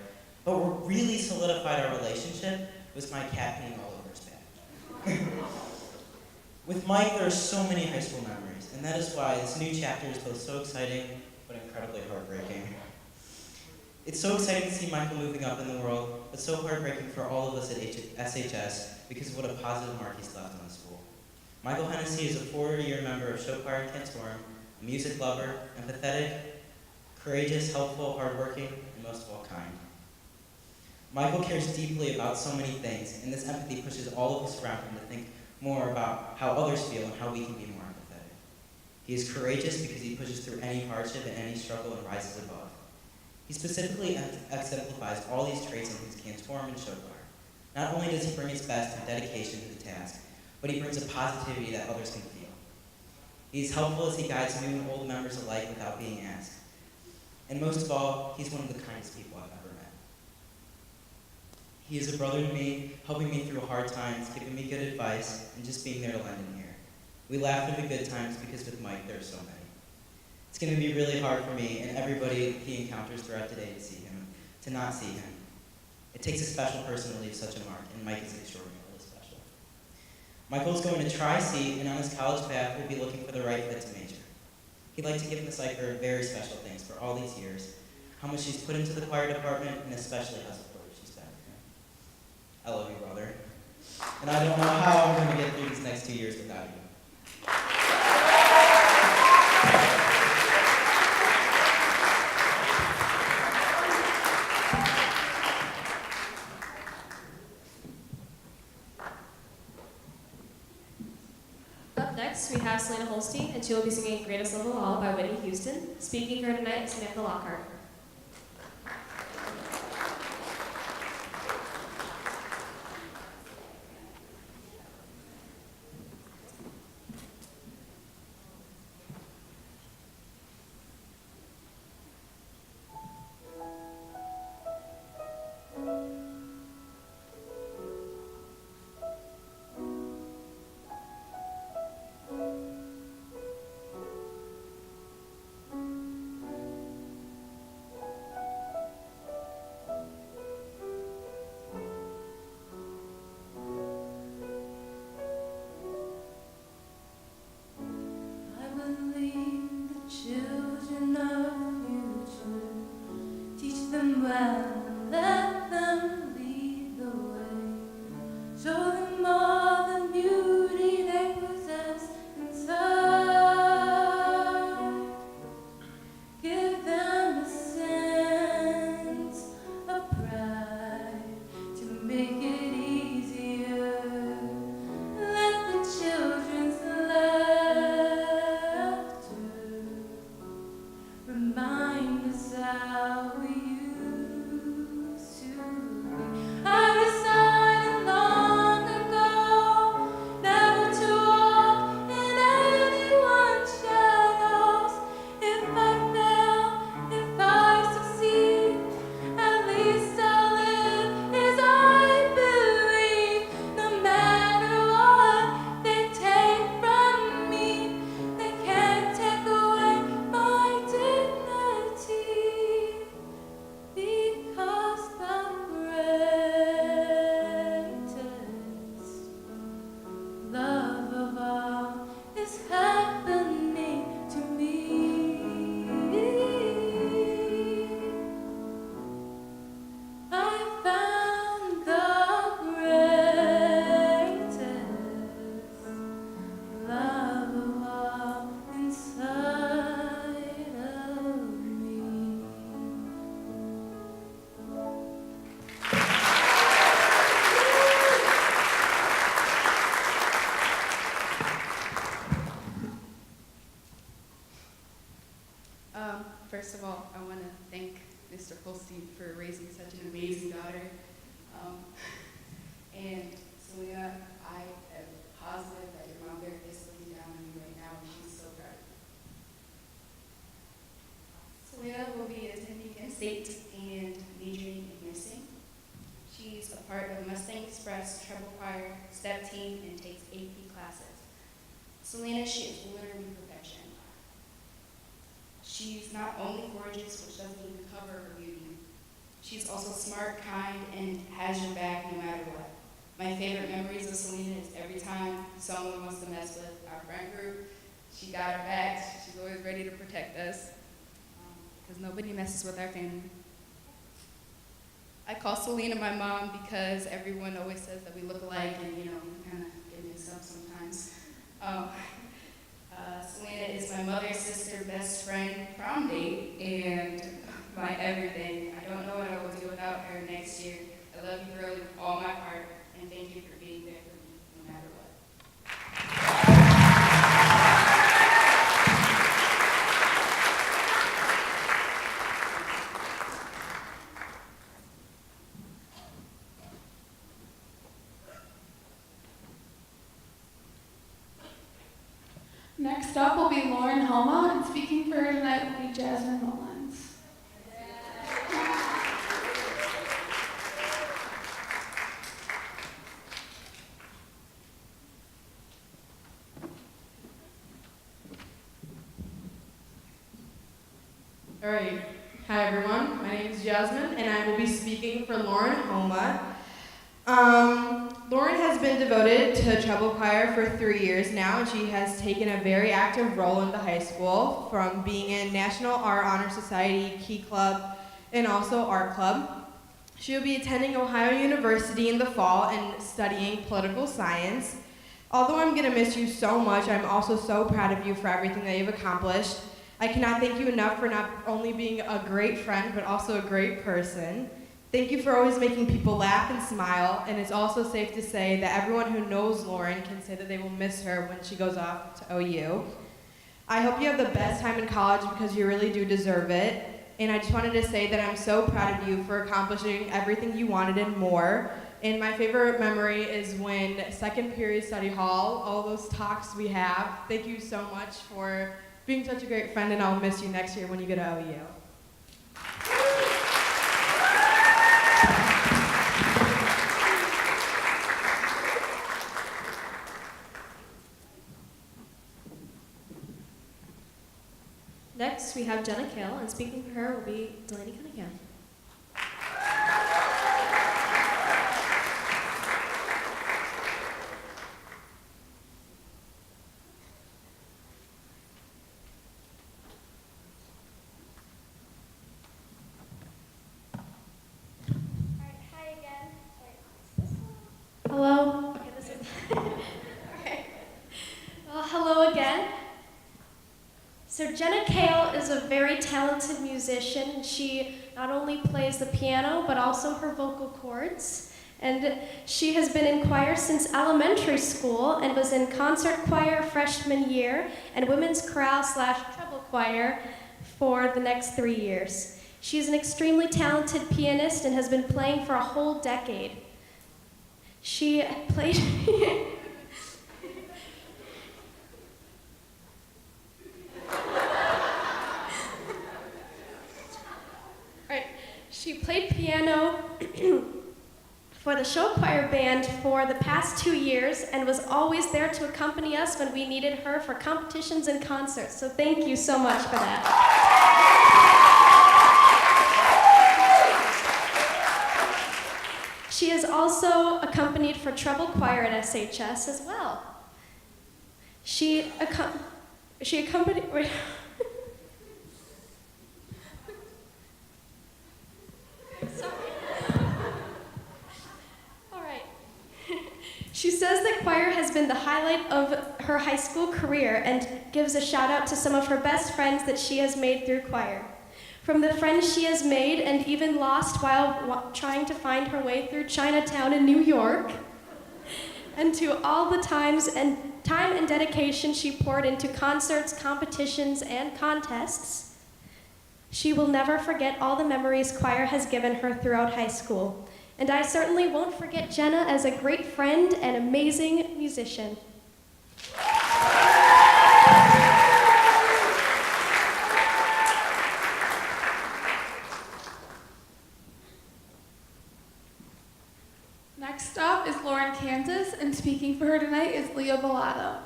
Speaker 19: but what really solidified our relationship was Mike cat peeing all over his bed. With Mike, there are so many high school memories, and that is why this new chapter is both so exciting, but incredibly heartbreaking. It's so exciting to see Michael moving up in the world, but so heartbreaking for all of us at SHS because of what a positive mark he's left on the school. Michael Hennessy is a 4-year member of show choir in Cantorum, a music lover, empathetic, courageous, helpful, hardworking, and most of all kind. Michael cares deeply about so many things, and this empathy pushes all of us around him to think more about how others feel and how we can be more empathetic. He is courageous because he pushes through any hardship and any struggle and rises above. He specifically exemplifies all these traits in his Cantorum and show choir. Not only does he bring his best through dedication to the task, but he brings a positivity that others can feel. He's helpful as he guides new and old members alike without being asked. And most of all, he's one of the kindest people I've ever met. He is a brother to me, helping me through hard times, giving me good advice, and just being there to lend an ear. We laugh at the good times because with Mike, there are so many. It's going to be really hard for me and everybody he encounters throughout the day to see him, to not see him. It takes a special person to leave such a mark, and Mike is extraordinarily special. Michael's going to Tri-C, and on his college path will be looking for the right fit to major. He'd like to give Miss Eicher very special thanks for all these years, how much she's put into the choir department, and especially how supportive she's been with him. I love you, brother. And I don't know how I'm going to get through these next 2 years without you.
Speaker 11: Up next, we have Selena Holstein, and she will be singing Greatest Love of All by Whitney Houston. Speaking for her tonight is Samantha Lockhart.
Speaker 13: And Selena, I am positive that your mother is looking down on you right now, and she's so proud of you. Selena will be attending Kent State and majoring in nursing. She's a part of Mustang Express Treble Choir, Step Team, and takes AP classes. Selena, she is literally perfection. She's not only gorgeous, which doesn't even cover her beauty. She's also smart, kind, and has your back no matter what. My favorite memories of Selena is every time someone wants to mess with our friend group, she got our backs. She's always ready to protect us, because nobody messes with our family. I call Selena my mom because everyone always says that we look alike, and we kind of get mixed up sometimes. Selena is my mother's sister, best friend, prom date, and my everything. I don't know what I will do without her next year. I love you girl with all my heart, and thank you for being there for me no matter what.
Speaker 3: Next up will be Lauren Homa, and speaking for her tonight will be Jasmine Mullins.
Speaker 5: All right. Hi, everyone. My name is Jasmine, and I will be speaking for Lauren Homa. Lauren has been devoted to treble choir for 3 years now, and she has taken a very active role in the high school, from being in National Art Honor Society, Key Club, and also Art Club. She will be attending Ohio University in the fall and studying political science. Although I'm going to miss you so much, I'm also so proud of you for everything that you've accomplished. I cannot thank you enough for not only being a great friend, but also a great person. Thank you for always making people laugh and smile, and it's also safe to say that everyone who knows Lauren can say that they will miss her when she goes off to OU. I hope you have the best time in college because you really do deserve it. And I just wanted to say that I'm so proud of you for accomplishing everything you wanted and more. And my favorite memory is when second period study hall, all those talks we have. Thank you so much for being such a great friend, and I'll miss you next year when you go to OU.
Speaker 16: Next, we have Jenna Kale, and speaking for her will be Delaney Cunningham.
Speaker 12: Hi again.
Speaker 16: Hello.
Speaker 12: Okay, this is. Okay. Well, hello again. So Jenna Kale is a very talented musician. She not only plays the piano, but also her vocal cords. And she has been in choir since elementary school and was in concert choir freshman year and women's chorale / treble choir for the next 3 years. She is an extremely talented pianist and has been playing for a whole decade. She played... She played piano for the show choir band for the past 2 years and was always there to accompany us when we needed her for competitions and concerts. So thank you so much for that. She is also accompanied for treble choir at SHS as well. She accompanied... Wait. She says that choir has been the highlight of her high school career and gives a shout out to some of her best friends that she has made through choir. From the friends she has made and even lost while trying to find her way through Chinatown in New York, and to all the time and dedication she poured into concerts, competitions, and contests. She will never forget all the memories choir has given her throughout high school.
Speaker 16: And I certainly won't forget Jenna as a great friend and amazing musician.
Speaker 3: Next up is Lauren Kansas, and speaking for her tonight is Leah Bellato.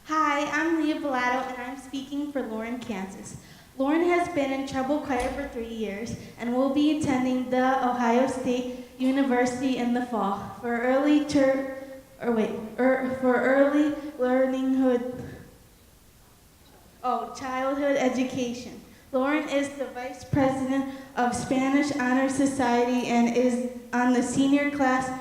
Speaker 20: Hi, I'm Leah Bellato, and I'm speaking for Lauren, Kansas. Lauren has been in treble choir for 3 years and will be attending the Ohio State University in the fall for childhood education. Lauren is the Vice President of Spanish Honor Society and is on the Senior Class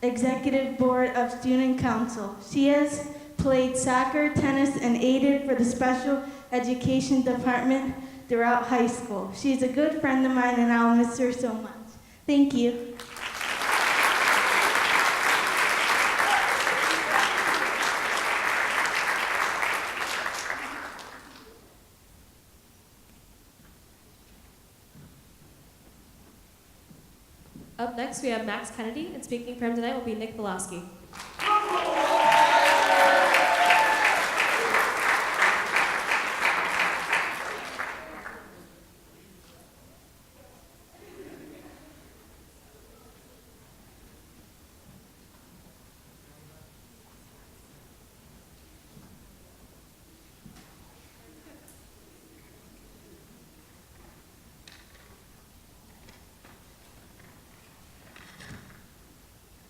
Speaker 20: Executive Board of Student Council. She has played soccer, tennis, and aided for the special education department throughout high school. She's a good friend of mine, and I'll miss her so much. Thank you.
Speaker 11: Up next, we have Max Kennedy, and speaking for him tonight will be Nick Pulaski.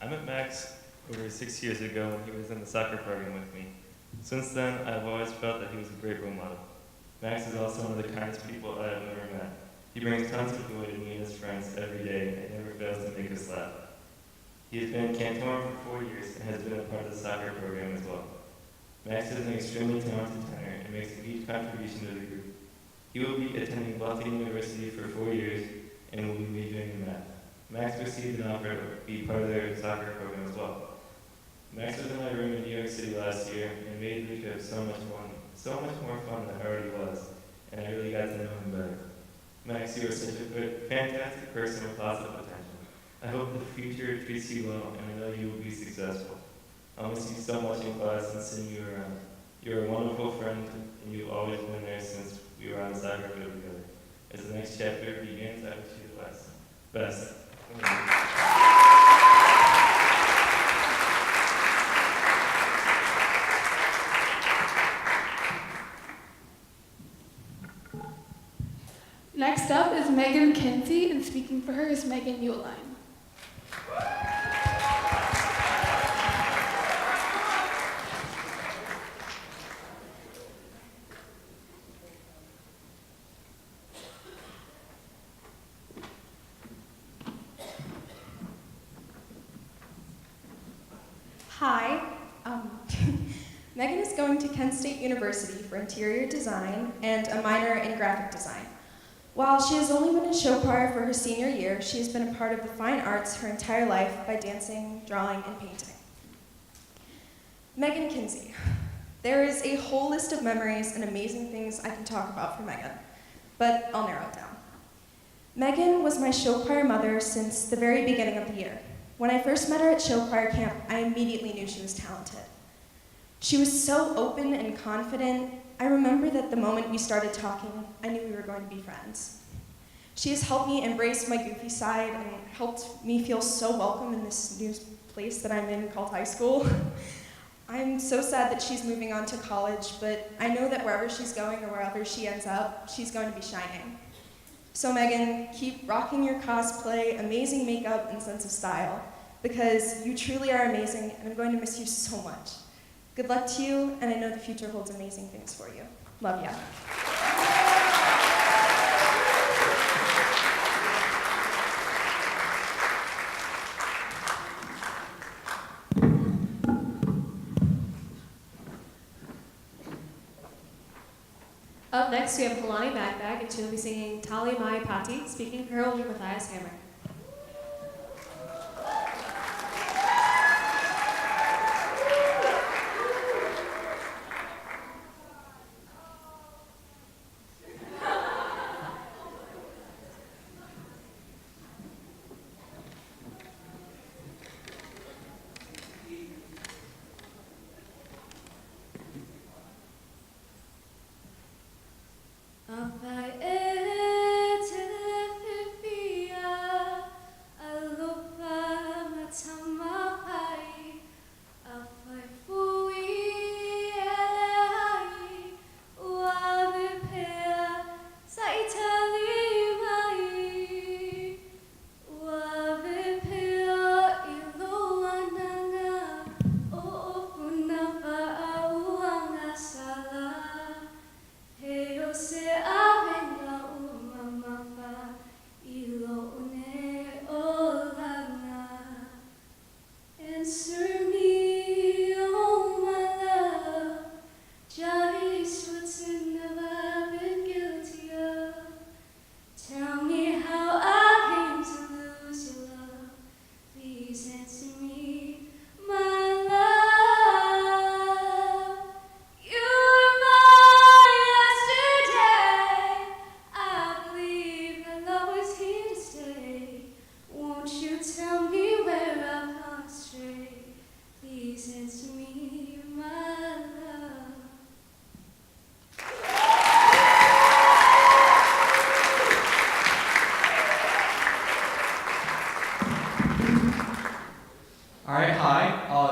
Speaker 6: I met Max over 6 years ago when he was in the soccer program with me. Since then, I've always felt that he was a great role model. Max is also one of the kindest people I have ever met. He brings tons of joy to me and his friends every day and never fails to make us laugh. He has been in Canton for 4 years and has been a part of the soccer program as well. Max is an extremely talented tenor and makes a huge contribution to the group. He will be attending Boston University for 4 years and will be majoring in math. Max received an offer to be part of their soccer program as well. Max was in my room in New York City last year and made the trip so much more fun than it already was, and I really got to know him better. Max, you are such a good, fantastic person with lots of potential. I hope the future treats you well, and I know you will be successful. I'll miss you so much in class and seeing you around. You're a wonderful friend, and you've always been there since we were on the soccer field together. As the next chapter begins, I wish you the best.
Speaker 3: Next up is Megan Kinsey, and speaking for her is Megan Uline.
Speaker 5: Hi, Megan is going to Kent State University for interior design and a minor in graphic design. While she has only been in show choir for her senior year, she has been a part of the fine arts her entire life by dancing, drawing, and painting. Megan Kinsey. There is a whole list of memories and amazing things I can talk about for Megan, but I'll narrow it down. Megan was my show choir mother since the very beginning of the year. When I first met her at show choir camp, I immediately knew she was talented. She was so open and confident. I remember that the moment we started talking, I knew we were going to be friends. She has helped me embrace my goofy side and helped me feel so welcome in this new place that I'm in called high school. I'm so sad that she's moving on to college, but I know that wherever she's going or wherever she ends up, she's going to be shining. So Megan, keep rocking your cosplay, amazing makeup, and sense of style, because you truly are amazing, and I'm going to miss you so much. Good luck to you, and I know the future holds amazing things for you. Love ya.
Speaker 11: Up next, we have Kalani Magbag, and she'll be singing Tali Mai Pati. Speaking for her will be Matthias Hammer.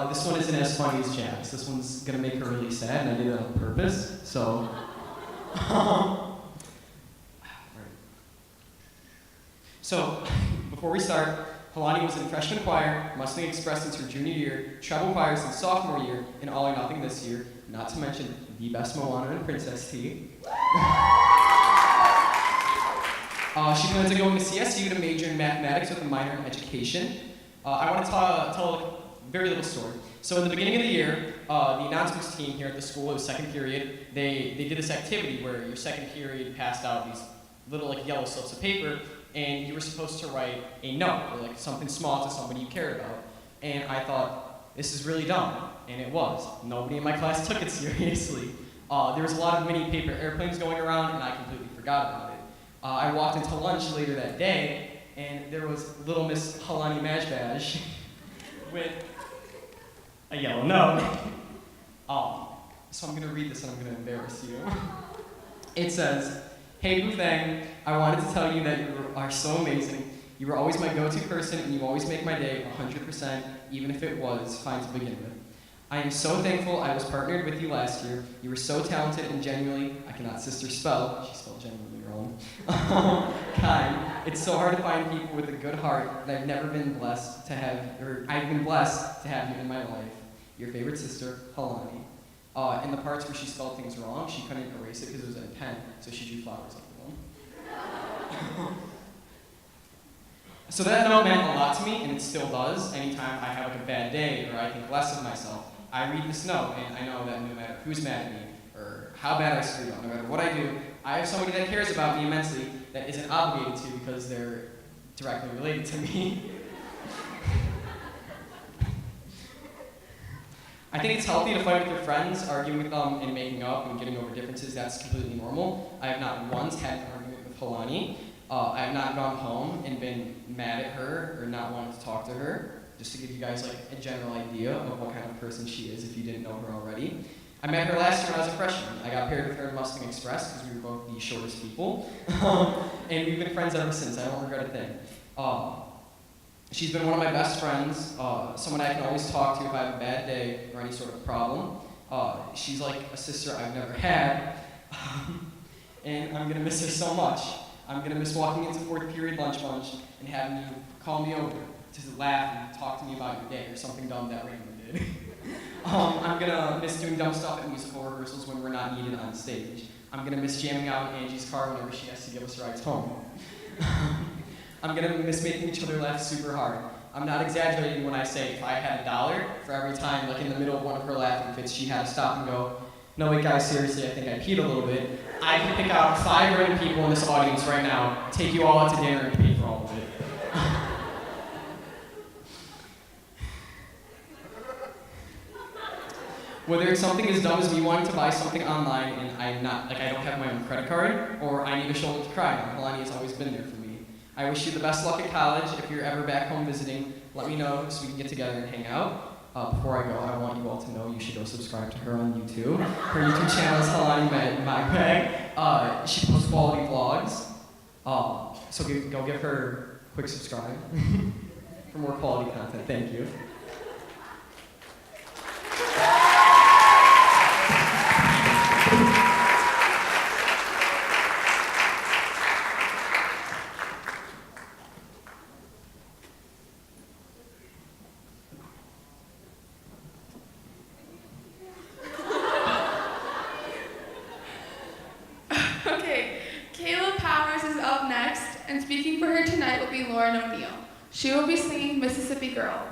Speaker 9: This one isn't as funny as Jack's. This one's gonna make her really sad, and I did that on purpose. So, so before we start, Halani was in freshman choir, Mustang Express since her junior year, treble choir since sophomore year, and All or Nothing this year. Not to mention the best Moana and Princess Tea. She plans on going to CSU to major in mathematics with a minor in education. I want to tell a very little story. So in the beginning of the year, the announcements team here at the school, it was second period, they did this activity where your second period passed out these little like yellow slips of paper, and you were supposed to write a note, or like something small to somebody you cared about. And I thought, this is really dumb, and it was. Nobody in my class took it seriously. There was a lot of mini paper airplanes going around, and I completely forgot about it. I walked into lunch later that day, and there was Little Miss Halani Majbaj with a yellow note. So I'm gonna read this and I'm gonna embarrass you. It says, "Hey Boo Thang, I wanted to tell you that you are so amazing. You were always my go-to person and you always make my day 100%, even if it was fine to begin with. I am so thankful I was partnered with you last year. You were so talented and genuinely, I cannot sister spell, she spelled genuinely wrong, kind. It's so hard to find people with a good heart that I've never been blessed to have, or I've been blessed to have you in my life. Your favorite sister, Halani." In the parts where she spelled things wrong, she couldn't erase it because it was in a pen, so she drew flowers under them. So that note meant a lot to me, and it still does. Anytime I have like a bad day or I think less of myself, I read this note, and I know that no matter who's mad at me or how bad I screwed up, no matter what I do, I have somebody that cares about me immensely that isn't obligated to because they're directly related to me. I think it's healthy to fight with your friends, arguing with them and making up and getting over differences. That's completely normal. I have not once had an argument with Halani. I have not gone home and been mad at her or not wanted to talk to her, just to give you guys like a general idea of what kind of person she is if you didn't know her already. I met her last year when I was a freshman. I got paired with her in Mustang Express because we were both the shortest people. And we've been friends ever since. I don't regret a thing. She's been one of my best friends, someone I can always talk to if I have a bad day or any sort of problem. She's like a sister I've never had. And I'm gonna miss her so much. I'm gonna miss walking into fourth period lunch bunch and having you call me over to laugh and talk to me about your day or something dumb that Raymond did. I'm gonna miss doing dumb stuff at musical rehearsals when we're not needed on stage. I'm gonna miss jamming out in Angie's car whenever she has to give us rides home. I'm gonna miss making each other laugh super hard. I'm not exaggerating when I say if I had $1 for every time, like in the middle of one of her laughing fits, she had to stop and go, No, wait, guys, seriously, I think I peed a little bit. I can pick out 5 random people in this audience right now, take you all out to dinner and pay for all of it. Whether it's something as dumb as me wanting to buy something online and I don't have my own credit card, or I need a shoulder to cry on, Kalani has always been there for me. I wish you the best luck at college. If you're ever back home visiting, let me know so we can get together and hang out. Before I go, I want you all to know you should go subscribe to her on YouTube. Her YouTube channel is Kalani Magpag. She posts quality vlogs. So go give her a quick subscribe for more quality content. Thank you.
Speaker 3: Okay, Kayla Powers is up next, and speaking for her tonight will be Lauren O'Neill. She will be singing Mississippi Girl.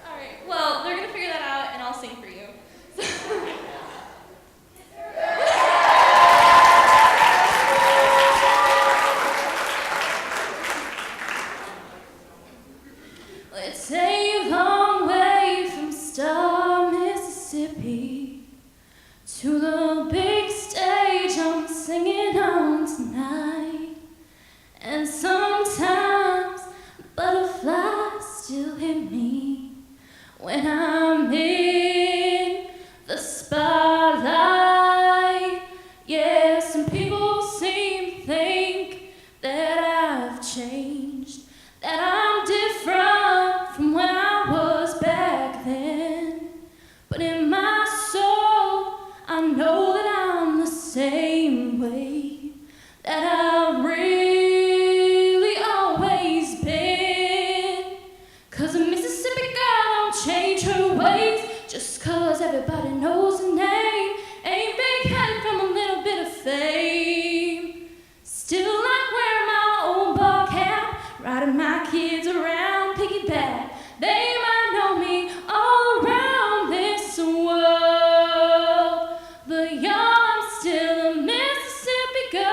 Speaker 15: Alright, well, they're gonna figure that out and I'll sing for you. Let's say a long way from Star, Mississippi to the big stage I'm singing on tonight. And sometimes butterflies still hit me when I'm in the spotlight. Yeah, some people seem to think that I've changed, that I'm different from when I was back then. But in my soul, I know that I'm the same way that I've really always been. 'Cause a Mississippi girl don't change her ways just 'cause everybody knows her name. Ain't big-headed from a little bit of fame. Still like wearing my old ball cap, riding my kids around piggyback. They might know me all around this world, but y'all, I'm still a Mississippi girl.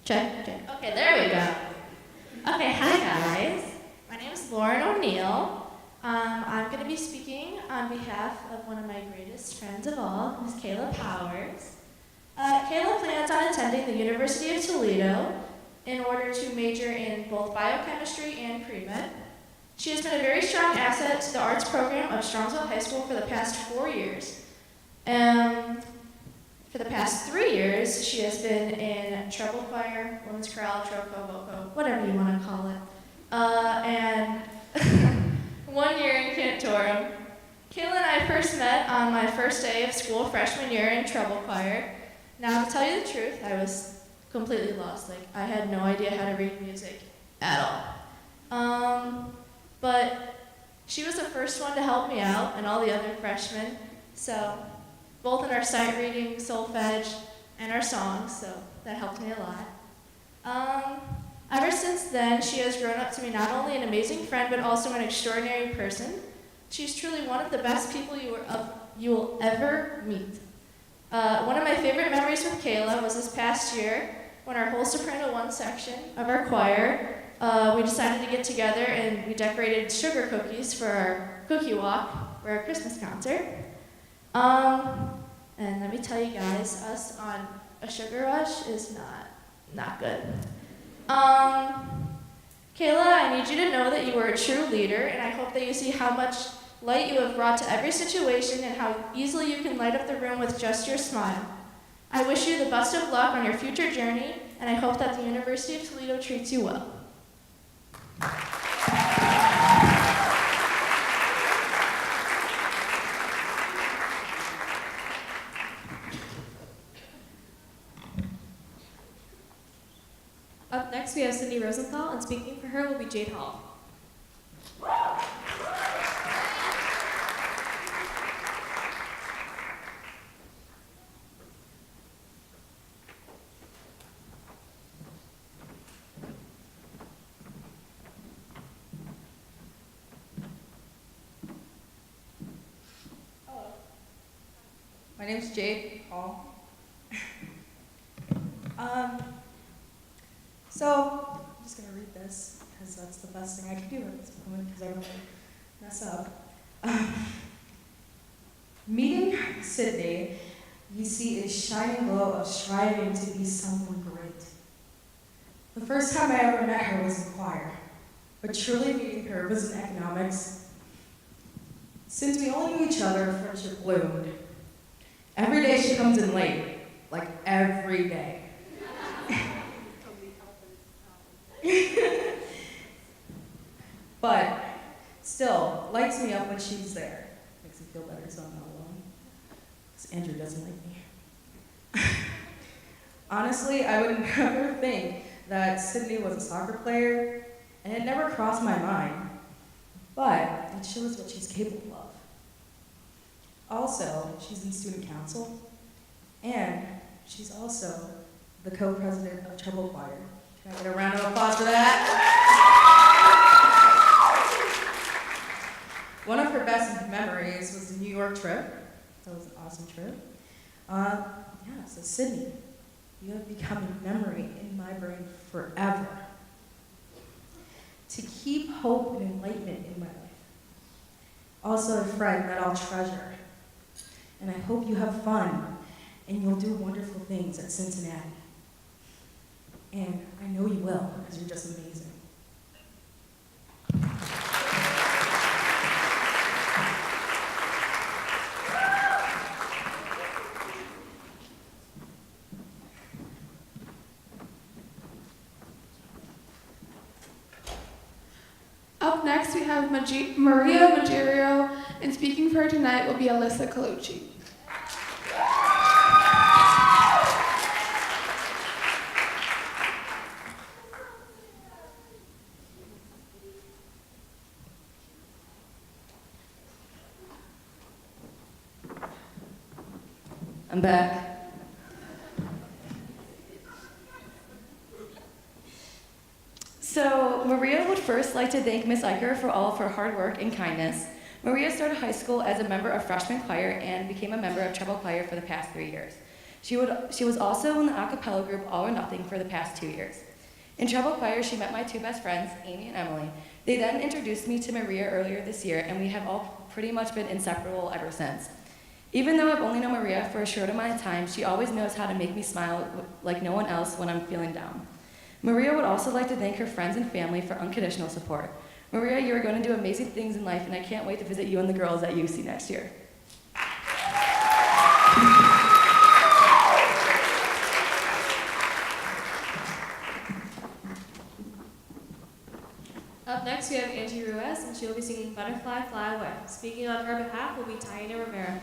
Speaker 21: Check, check. Okay, there we go. Okay, hi guys. My name is Lauren O'Neill. I'm going to be speaking on behalf of one of my greatest friends of all, Ms. Kayla Powers. Kayla plans on attending the University of Toledo in order to major in both biochemistry and pre-med. She has been a very strong asset to the arts program of Strongsville High School for the past 4 years. For the past 3 years, she has been in treble choir, women's chorale, troco, voco, whatever you want to call it, and 1 year in cantorum. Kayla and I first met on my first day of school, freshman year in treble choir. Now, to tell you the truth, I was completely lost. Like, I had no idea how to read music at all. But she was the first one to help me out, and all the other freshmen. So, both in our sight reading, solfege, and our songs, so that helped me a lot. Ever since then, she has grown up to be not only an amazing friend, but also an extraordinary person. She's truly one of the best people you will ever meet. One of my favorite memories with Kayla was this past year when our whole soprano 1 section of our choir, we decided to get together and we decorated sugar cookies for our cookie walk for our Christmas concert. And let me tell you guys, us on a sugar rush is not good. Kayla, I need you to know that you are a true leader, and I hope that you see how much light you have brought to every situation and how easily you can light up the room with just your smile. I wish you the best of luck on your future journey, and I hope that the University of Toledo treats you well.
Speaker 11: Up next, we have Sydney Rosenthal, and speaking for her will be Jade Hall.
Speaker 1: My name's Jade Hall. So, I'm just gonna read this, because that's the best thing I can do at this moment, because I don't want to mess up. Meeting Sydney, you see a shining glow of striving to be someone great. The first time I ever met her was in choir, but truly meeting her was in economics. Since we only knew each other, friendship bloomed. Every day she comes in late, like every day. But still, lights me up when she's there. Makes me feel better so I'm not alone. Because Andrew doesn't like me. Honestly, I would never think that Sydney was a soccer player, and it never crossed my mind. But it shows what she's capable of. Also, she's in student council, and she's also the co-president of Treble Choir. Can I get a round of applause for that? One of her best memories was the New York trip. That was an awesome trip. So Sydney, you have become a memory in my brain forever. To keep hope and enlightenment in my life. Also a friend that I'll treasure. And I hope you have fun and you'll do wonderful things at Cincinnati. And I know you will, because you're just amazing.
Speaker 3: Up next, we have Maria Maggio, and speaking for her tonight will be Alyssa Colucci.
Speaker 13: I'm back. So, Maria would first like to thank Miss Eicher for all of her hard work and kindness. Maria started high school as a member of freshman choir and became a member of treble choir for the past 3 years. She was also in the a cappella group All or Nothing for the past 2 years. In treble choir, she met my two best friends, Amy and Emily. They then introduced me to Maria earlier this year, and we have all pretty much been inseparable ever since. Even though I've only known Maria for a short amount of time, she always knows how to make me smile like no one else when I'm feeling down. Maria would also like to thank her friends and family for unconditional support. Maria, you are going to do amazing things in life, and I can't wait to visit you and the girls at UC next year.
Speaker 11: Up next, we have Angie Ruiz, and she will be singing Butterfly Fly Away. Speaking on her behalf will be Taina Rivera.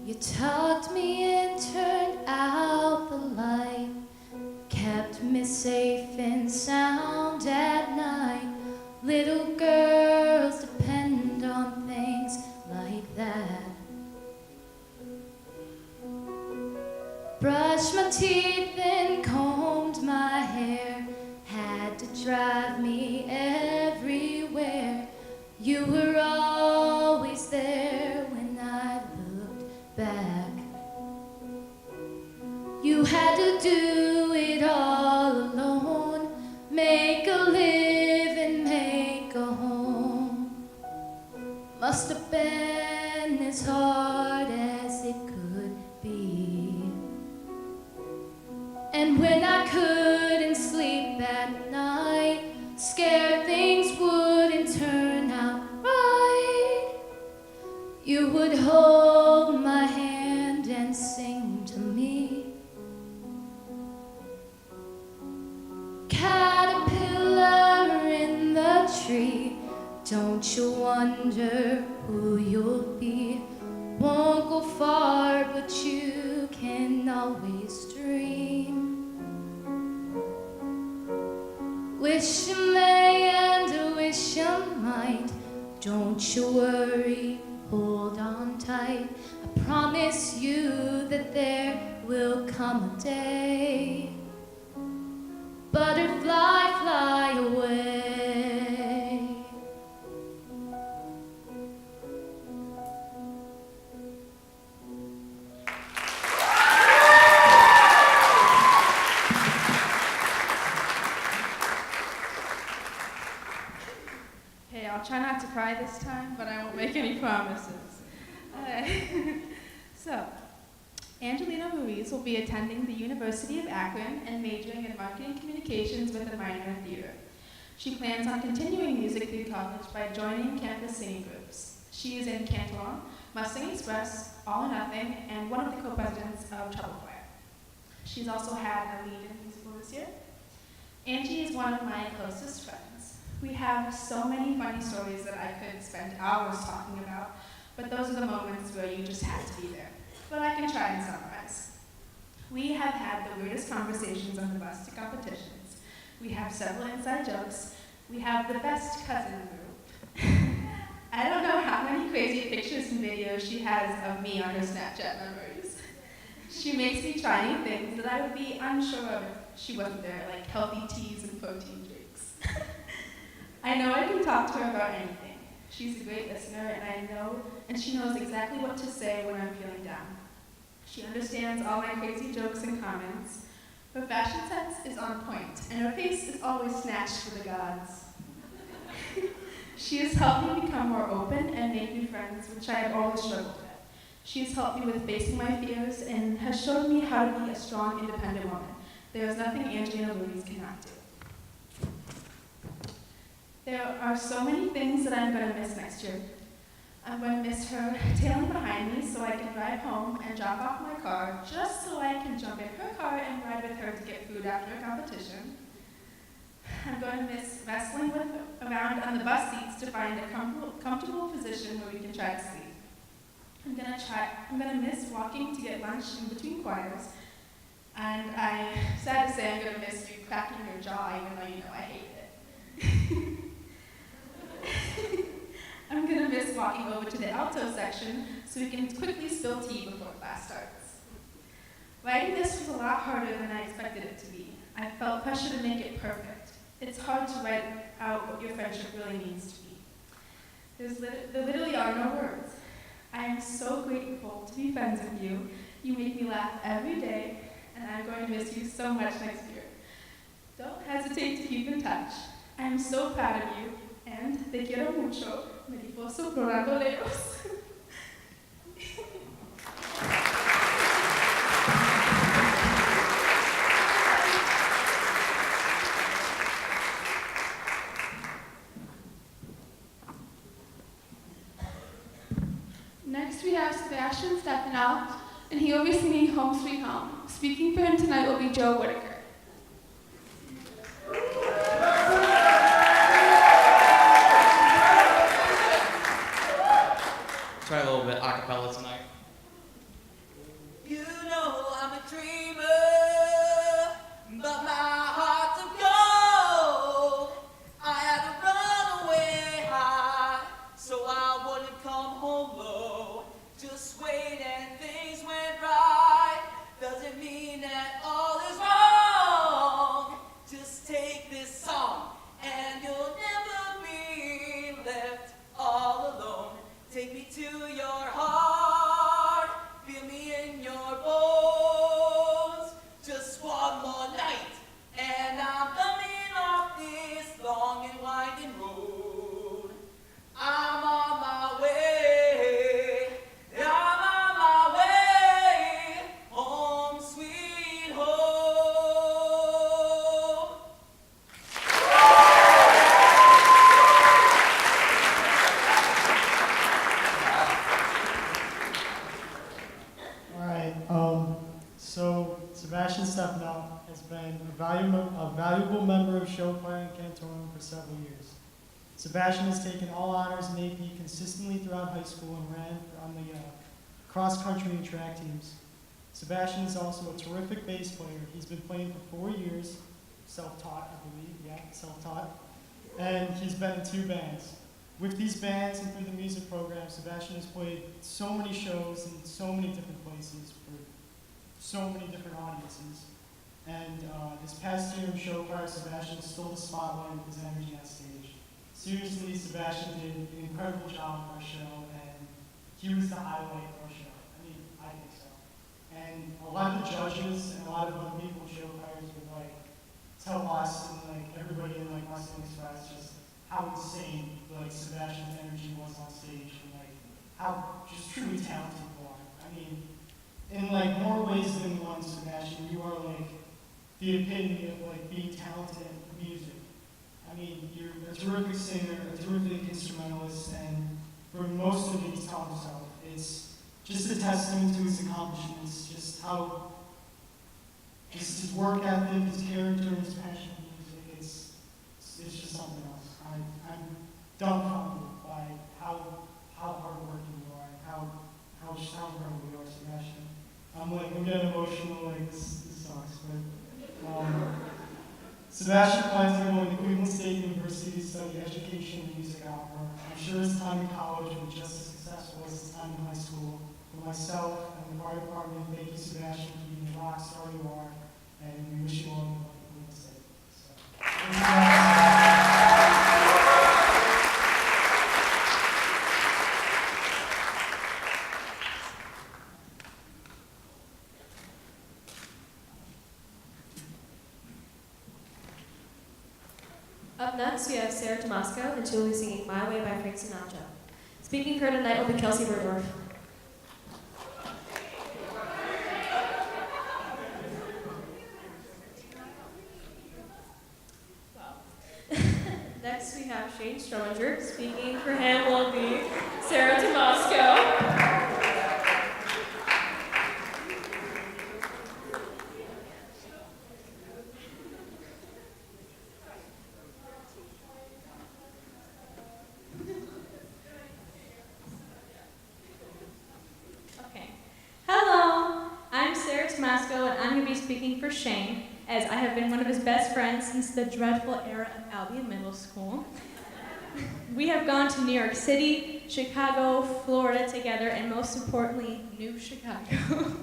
Speaker 15: You tucked me in, turned out the light, kept me safe and sound at night. Little girls depend teeth and combed my hair, had to drive me everywhere. You were always there when I looked back. You had to do it all alone, make a living, make a home. Must have been as hard as it could be. And when I couldn't sleep at night, scared things wouldn't turn out right, you would hold my hand and sing to me. Caterpillar in the tree, don't you wonder who you'll be? Won't go far, but you can always dream. Wish you may and wish you might. Don't you worry, hold on tight. I promise you that there will come a day. Butterfly, fly away.
Speaker 17: Okay, I'll try not to cry this time, but I won't make any promises. So, Angelina Ruiz will be attending the University of Akron and majoring in marketing communications with a minor in theater. She plans on continuing music through college by joining campus singing groups. She is in Canton, Mustang Express, All or Nothing, and one of the co-presidents of Trouble Choir. She's also had a lead in a musical this year. Angie is one of my closest friends. We have so many funny stories that I could spend hours talking about, but those are the moments where you just have to be there. But I can try and summarize. We have had the weirdest conversations on the bus to competitions. We have several inside jokes. We have the best cousin group. I don't know how many crazy pictures and videos she has of me on her Snapchat memories. She makes me try new things that I would be unsure of if she wasn't there, like healthy teas and protein drinks. I know I can talk to her about anything. She's a great listener, and she knows exactly what to say when I'm feeling down. She understands all my crazy jokes and comments. Her fashion sense is on point, and her face is always snatched for the gods. She has helped me become more open and make new friends, which I have always struggled with. She has helped me with facing my fears and has showed me how to be a strong, independent woman. There is nothing Angelina Ruiz cannot do. There are so many things that I'm going to miss next year. I'm going to miss her tailing behind me so I can drive home and drop off my car just so I can jump in her car and ride with her to get food after a competition. I'm going to miss wrestling around on the bus seats to find a comfortable position where we can try to sleep. I'm going to miss walking to get lunch in between choirs. And I'm sad to say I'm going to miss you cracking your jaw even though you know I hate it. I'm going to miss walking over to the alto section so we can quickly spill tea before class starts. Writing this was a lot harder than I expected it to be. I felt pressure to make it perfect. It's hard to write out what your friendship really means to me. There literally are no words. I am so grateful to be friends with you. You make me laugh every day, and I'm going to miss you so much next year. Don't hesitate to keep in touch. I am so proud of you, and te quiero mucho. Mariposa volando lejos.
Speaker 3: Next we have Sebastian Stefano, and he will be singing Home Sweet Home. Speaking for him tonight will be Joe Whitaker.
Speaker 9: Try a little bit a cappella tonight.
Speaker 8: You know I'm a dreamer, but my heart's of gold. I had to run away high, so I wouldn't come home low. Just wait and things went right, doesn't mean that all
Speaker 18: several years. Sebastian has taken all honors in AP consistently throughout high school and ran on the cross-country and track teams. Sebastian is also a terrific bass player. He's been playing for 4 years, self-taught, I believe, yeah, self-taught, and he's been in 2 bands. With these bands and through the music program, Sebastian has played so many shows in so many different places for so many different audiences. And this past year in show choir, Sebastian stole the spotlight with his energy on stage. Seriously, Sebastian did an incredible job with our show, and he was the highlight of our show. I mean, I think so. And a lot of the judges and a lot of other people in show choirs would like tell us and like everybody in like Wrestling Express just how insane like Sebastian's energy was on stage and like how just truly talented you are. I mean, in like more ways than one, Sebastian, you are like the epitome of like being talented in music. I mean, you're a terrific singer, a terrific instrumentalist, and for most of it he's taught himself. It's just a testament to his accomplishments, just how, just his work ethic, his character, and his passion for music, it's just something else. I'm dumbfounded by how hardworking you are, and how incredible you are, Sebastian. I'm getting emotional, like this sucks, but Sebastian plans to go to Cleveland State University to study education and music opera. I'm sure his time in college will be just as successful as his time in high school. For myself and the choir department, thank you, Sebastian, for being the rock star you are, and we wish you all the luck at Cleveland State. Thank you, guys.
Speaker 21: Up next, we have Sarah Tomasco, and she will be singing My Way by Frank Sinatra. Speaking for tonight will be Kelsey Burdorf. Next, we have Shane Stronger. Speaking for him will be Sarah Tomasco.
Speaker 7: And I'm going to be speaking for Shane, as I have been one of his best friends since the dreadful era of Albion Middle School. We have gone to New York City, Chicago, Florida together, and most importantly, New Chicago.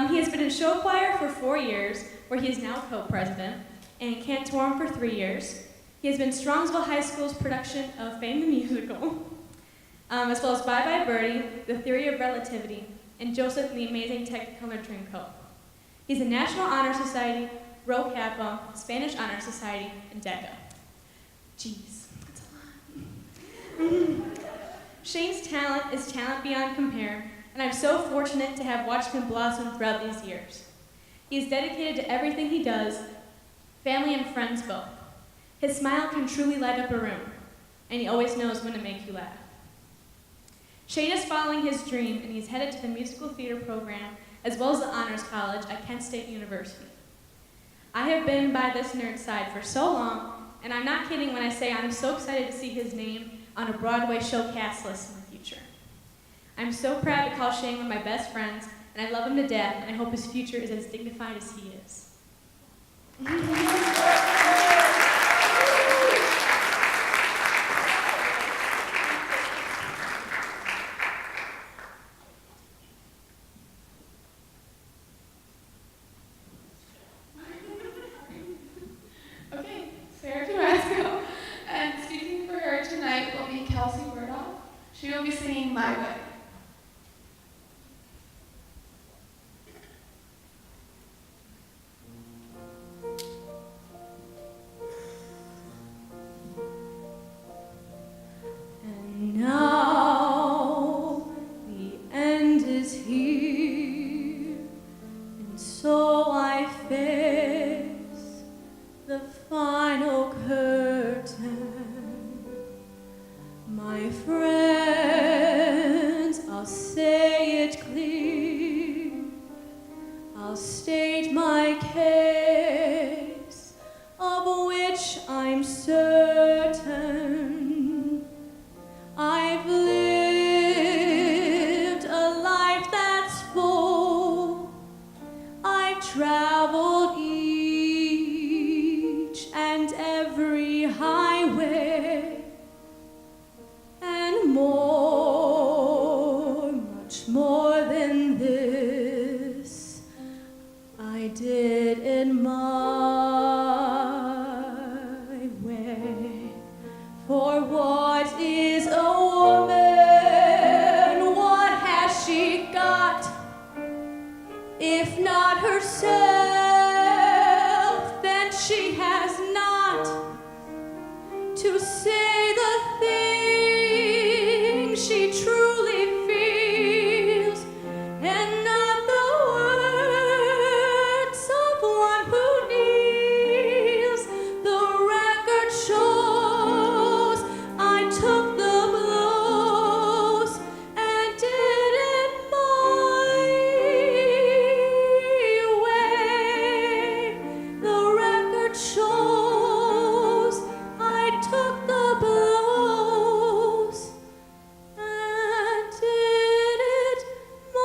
Speaker 7: He has been in show choir for 4 years, where he is now co-president, and cantorum for 3 years. He has been Strongsville High School's production of Fame the Musical, as well as Bye Bye Birdie, The Theory of Relativity, and Joseph and the Amazing Technicolor Dreamcoat. He's a National Honor Society, Rho Kappa, Spanish Honor Society, and DECA. Jeez, that's a lot. Shane's talent is talent beyond compare, and I'm so fortunate to have watched him blossom throughout these years. He is dedicated to everything he does, family and friends both. His smile can truly light up a room, and he always knows when to make you laugh. Shane is following his dream, and he's headed to the musical theater program as well as the Honors College at Kent State University. I have been by this nerd side for so long, and I'm not kidding when I say I'm so excited to see his name on a Broadway show cast list in the future. I'm so proud to call Shane one of my best friends, and I love him to death, and I hope his future is as dignified as he is.
Speaker 3: Okay, Sarah Carrasco, and speaking for her tonight will be Kelsey Burdorf. She will be singing My Way.
Speaker 7: And now the end is here, and so I face the final curtain. My friends, I'll say it clear, I'll state my case, of which I'm certain. For what is a woman? What has she got? If not herself, then she has not to say the things she truly feels, and not the words of one who kneels. The record shows I took the blows and did it my way. The record shows I took the blows and did it my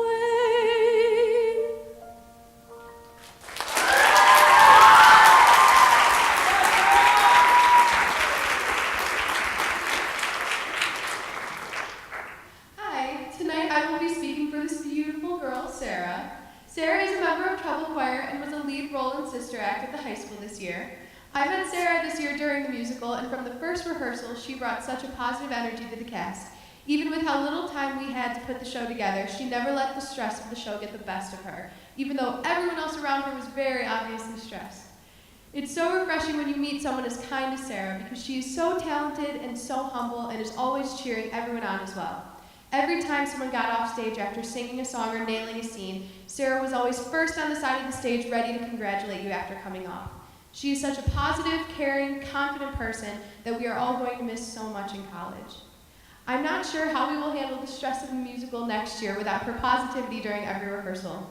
Speaker 7: way.
Speaker 3: Hi, tonight I will be speaking for this beautiful girl, Sarah. Sarah is a member of Treble Choir and was a lead role in Sister Act at the high school this year. I met Sarah this year during the musical, and from the first rehearsal, she brought such a positive energy to the cast. Even with how little time we had to put the show together, she never let the stress of the show get the best of her, even though everyone else around her was very obviously stressed. It's so refreshing when you meet someone as kind as Sarah, because she is so talented and so humble and is always cheering everyone on as well. Every time someone got off stage after singing a song or nailing a scene, Sarah was always first on the side of the stage ready to congratulate you after coming off. She is such a positive, caring, confident person that we are all going to miss so much in college. I'm not sure how we will handle the stress of the musical next year without her positivity during every rehearsal.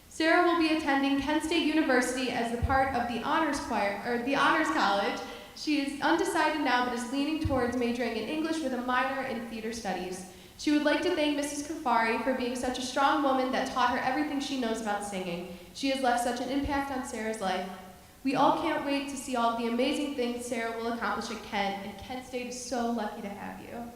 Speaker 3: Sarah will be attending Kent State University as the part of the honors choir, or the honors college. She is undecided now, but is leaning towards majoring in English with a minor in theater studies. She would like to thank Mrs. Kafari for being such a strong woman that taught her everything she knows about singing. She has left such an impact on Sarah's life. We all can't wait to see all the amazing things Sarah will accomplish at Kent, and Kent State is so lucky to have you.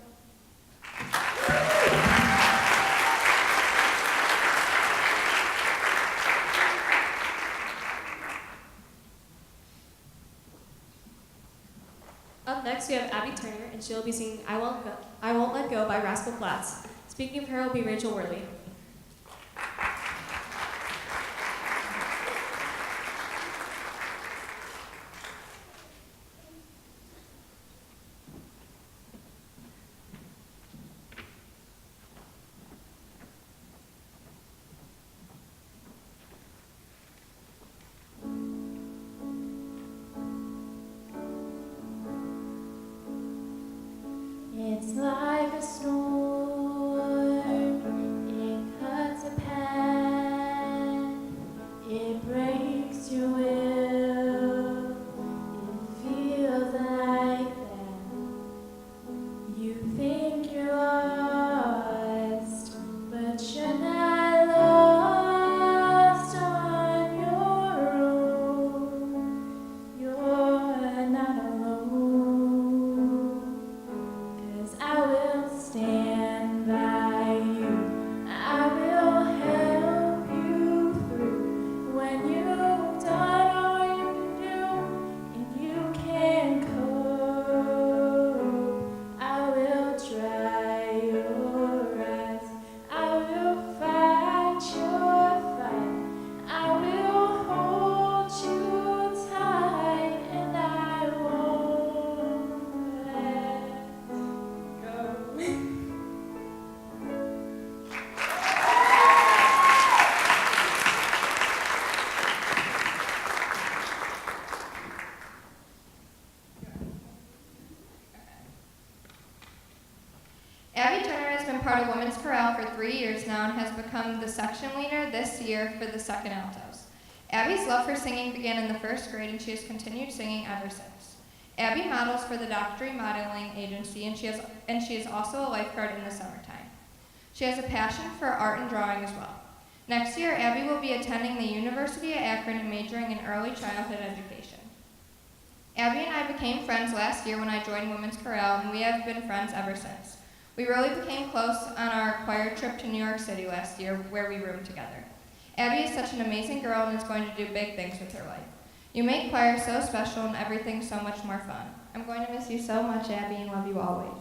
Speaker 11: Up next, we have Abby Turner, and she'll be singing I Won't Let Go by Rascal Flatts. Speaking for her will be Rachel Worley.
Speaker 15: It's like a storm, it cuts a path, it breaks your will, it feels like that. You think you're lost, but you're not lost on your own. You're not alone. 'Cause I will stand by you. I will help you through when you've done all you can do and you can't cope. I will dry your eyes. I will fight your fight. I will hold you tight and I won't let go.
Speaker 21: Abby Turner has been part of Women's Chorale for 3 years now and has become the section leader this year for the second altos. Abby's love for singing began in the first grade and she has continued singing ever since. Abby models for the Doctory Modeling Agency and she is also a lifeguard in the summertime. She has a passion for art and drawing as well. Next year, Abby will be attending the University of Akron and majoring in early childhood education. Abby and I became friends last year when I joined Women's Chorale, and we have been friends ever since. We really became close on our choir trip to New York City last year, where we roomed together. Abby is such an amazing girl and is going to do big things with her life.
Speaker 10: You make choir so special and everything so much more fun. I'm going to miss you so much, Abby, and love you always.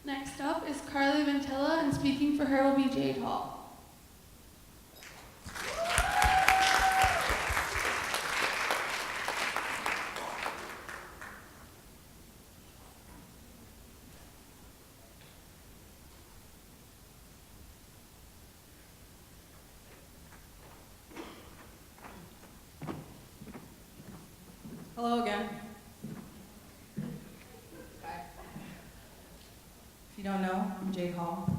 Speaker 3: Next up is Carly Ventilla, and speaking for her will be Jade Hall.
Speaker 22: Hello again. Hi. If you don't know, I'm Jade Hall.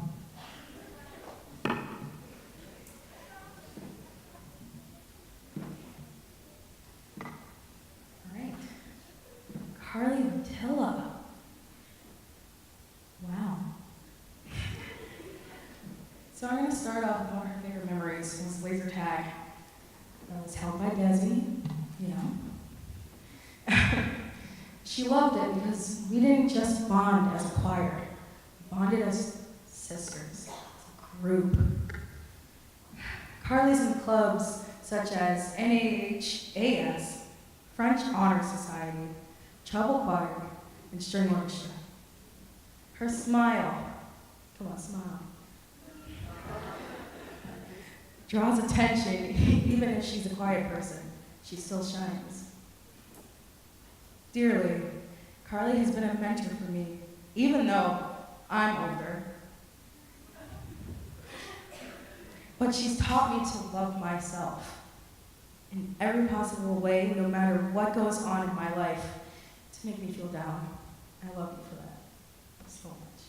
Speaker 22: Alright. Carly Ventilla. Wow. So I'm going to start off with one of her favorite memories, was laser tag. That was held by Desi, you know. She loved it because we didn't just bond as a choir, we bonded as sisters, as a group. Carly's in clubs such as NAHAS, French Honor Society, Treble Choir, and String Orchestra. Her smile, come on, smile, draws attention even if she's a quiet person. She still shines. Dearly, Carly has been a mentor for me, even though I'm older. But she's taught me to love myself in every possible way, no matter what goes on in my life, to make me feel down. I love you for that so much.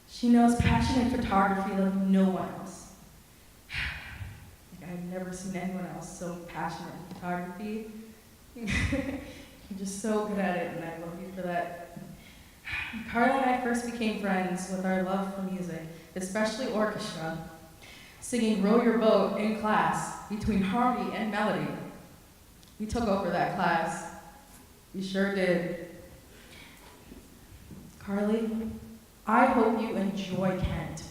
Speaker 22: She knows passion in photography like no one else. Like I've never seen anyone else so passionate in photography. You're just so good at it, and I love you for that. Carla and I first became friends with our love for music, especially orchestra, singing Row Your Boat in class between harmony and melody. We took over that class. We sure did. Carly, I hope you enjoy Kent,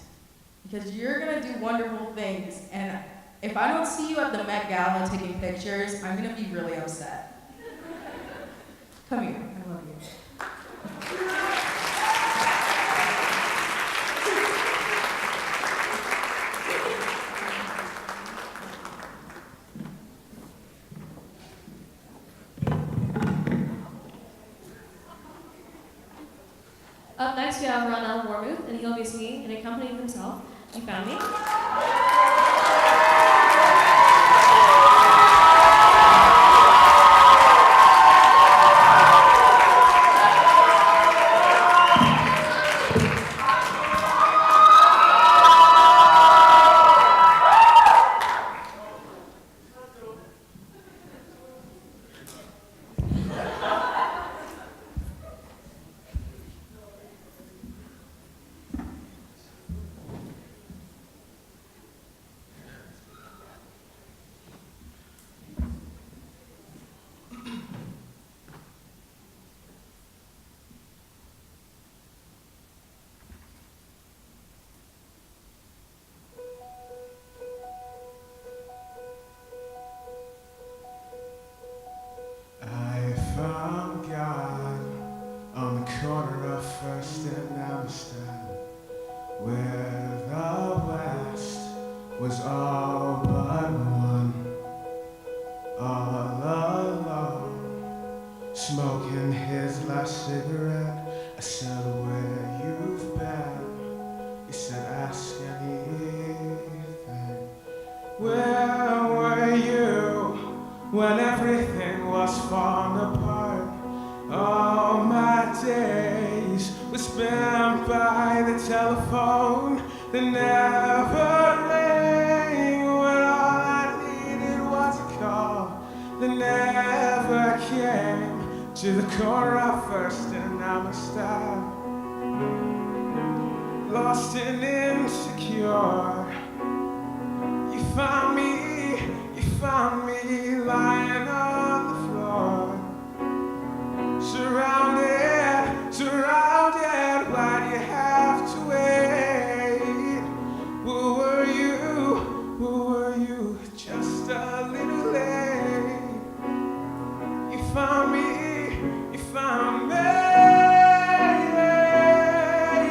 Speaker 22: because you're going to do wonderful things, and if I don't see you at the Met Gala taking pictures, I'm going to be really upset. Come here, I love you.
Speaker 21: Up next, we have Ronald Warmuth, and he'll be singing and accompanying himself. You found me?
Speaker 23: I found God on the corner of First and Amistad, where the West was all but one. All alone, smoking his last cigarette. I said, where you've been? He said, ask anything. Where were you when everything was falling apart? All my days were spent by the telephone that never rang, when all I needed was a call that never came to the corner of First and Amistad. Lost and insecure, you found me, you found me lying on the floor, surrounded, surrounded. Why do you have to wait? Who were you? Who were you? Just a little late. You found me, you found me.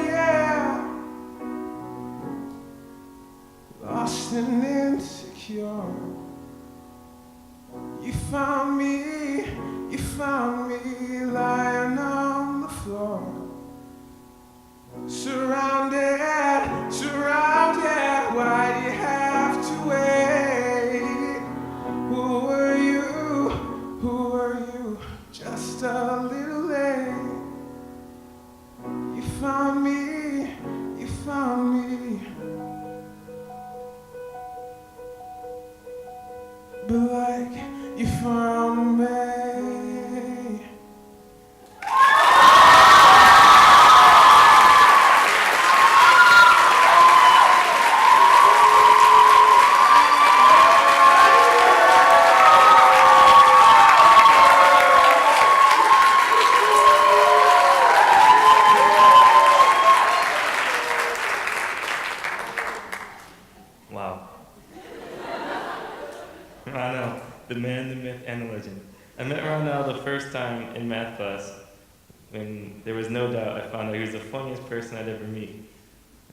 Speaker 23: Yeah. Lost and insecure. You found me lying on the floor, surrounded, surrounded. Why do you have to wait? Who were you? Who were you? Just a little late. You found me, you found me. But like you found me.
Speaker 6: Wow. Ronell, the man, the myth, and the legend. I met Ronell the first time in math class when there was no doubt I found out he was the funniest person I'd ever meet.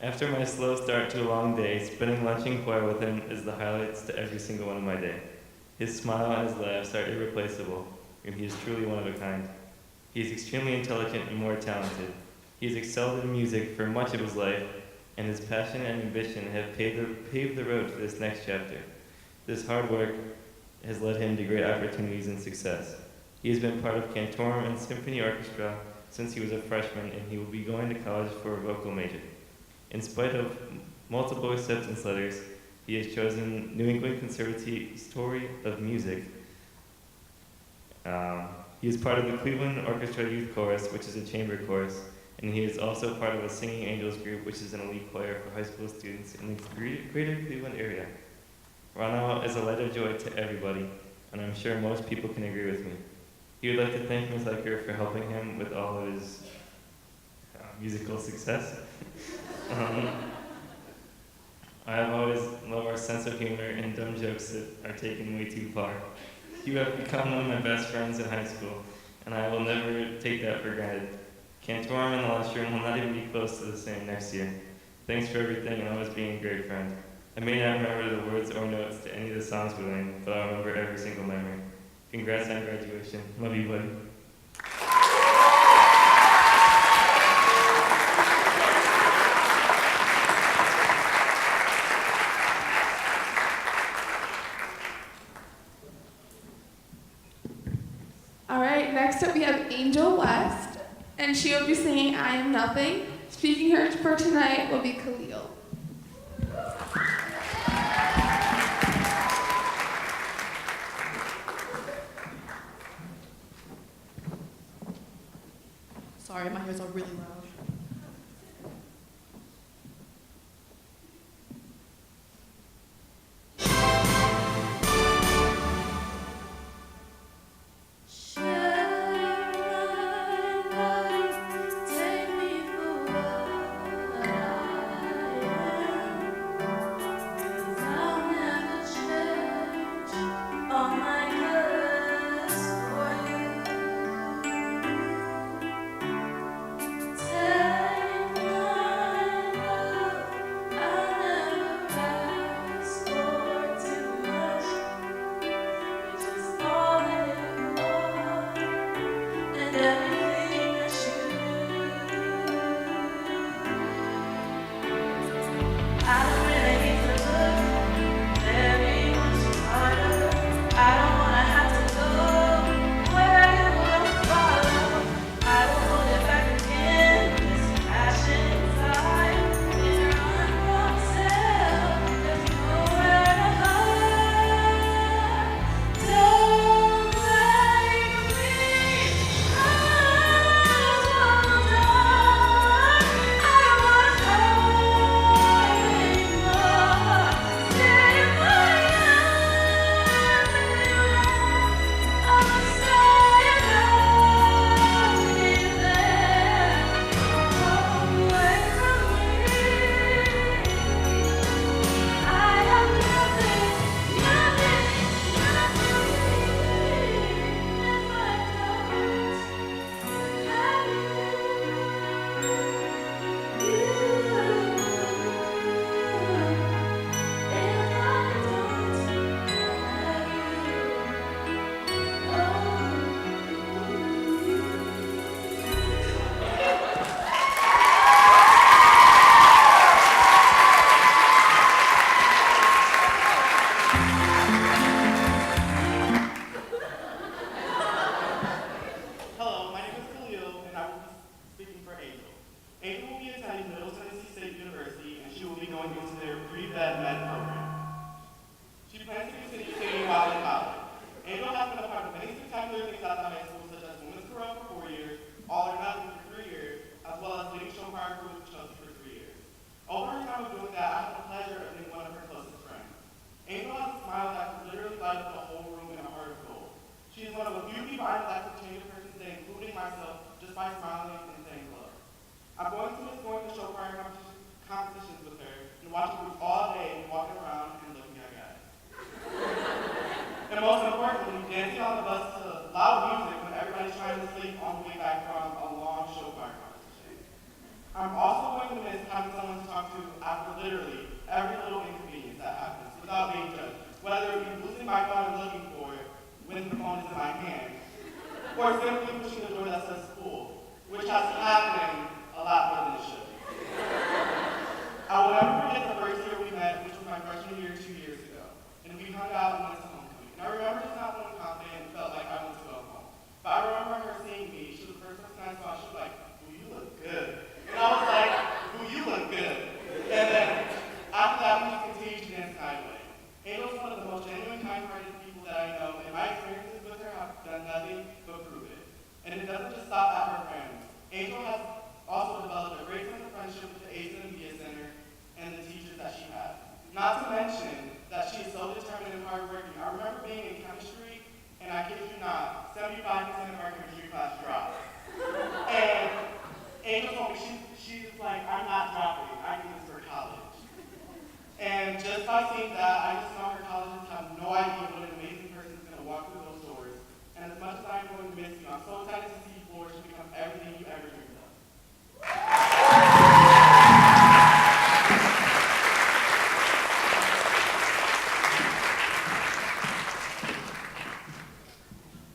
Speaker 6: After my slow start to a long day, spending lunch in choir with him is the highlights to every single one of my day. His smile and his laughs are irreplaceable, and he is truly one of a kind. He is extremely intelligent and more talented. He has excelled in music for much of his life, and his passion and ambition have paved the road to this next chapter. This hard work has led him to great opportunities and success. He has been part of Cantorum and Symphony Orchestra since he was a freshman, and he will be going to college for a vocal major. In spite of multiple acceptance letters, he has chosen New England Conservatory of Music. He is part of the Cleveland Orchestra Youth Chorus, which is a chamber chorus, and he is also part of a Singing Angels group, which is an elite choir for high school students in the greater Cleveland area. Ronell is a light of joy to everybody, and I'm sure most people can agree with me. He would like to thank Ms. Leiker for helping him with all of his musical success. I have always loved our sense of humor and dumb jokes that are taken way too far. You have become one of my best friends in high school, and I will never take that for granted. Cantorum and the lunchroom will not even be close to the same next year. Thanks for everything and always being a great friend. I may not remember the words or notes to any of the songs we learned, but I'll remember every single memory. Congrats on graduation. Love you, buddy.
Speaker 3: All right, next up we have Angel West, and she will be singing I Am Nothing. Speaking her for tonight will be Khalil.
Speaker 2: Sorry, my ears are really loud.
Speaker 15: Tell
Speaker 8: speaking for Angel. Angel will be attending Middle Tennessee State University, and she will be going into their pre-med med program. She plans to continue singing while in college. Angel has been a part of many spectacular things at the high school, such as women's chorale for 4 years, All or Nothing for 3 years, as well as leading show choir group with Chelsea for 3 years. Over her time of doing that, I had the pleasure of being one of her closest friends. Angel has a smile that can literally light up the whole room in a heart of gold. She is one of the few people I know that can change a person's day, including myself, just by smiling and saying hello. I'm going to miss going to show choir competitions with her and watching groups all day and walking around and looking at guys. And most importantly, dancing on the bus to loud music when everybody's trying to sleep on the way back from a long show choir competition. I'm also going to miss having someone to talk to after literally every little inconvenience that happens without being judged, whether it be losing my phone and looking for it when the phone is in my hand, or simply pushing the door that says school, which has happened a lot more than it should. I will never forget the first year we met, which was my freshman year 2 years ago, and we hung out and went to homecoming. And I remember just not feeling confident and felt like I wanted to go home. But I remember her seeing me. She was the first person I saw. She was like, "Ooh, you look good." And I was like, "Ooh, you look good." And then after that, we just continued to dance sideway. Angel's one of the most genuine, kind-hearted people that I know, and my experiences with her have done nothing but prove it. And it doesn't just stop at her friends. Angel has also developed a great sense of friendship with the ACE and Media Center and the teachers that she has. Not to mention that she is so determined and hardworking. I remember being in chemistry, and I kid you not, 75% of our chemistry class dropped. And Angel told me, she's like, "I'm not dropping, I do this for college." And just by seeing that, I just know her colleges have no idea what an amazing person is going to walk through those doors. And as much as I'm going to miss you, I'm so excited to see Florida become everything you ever dreamed of.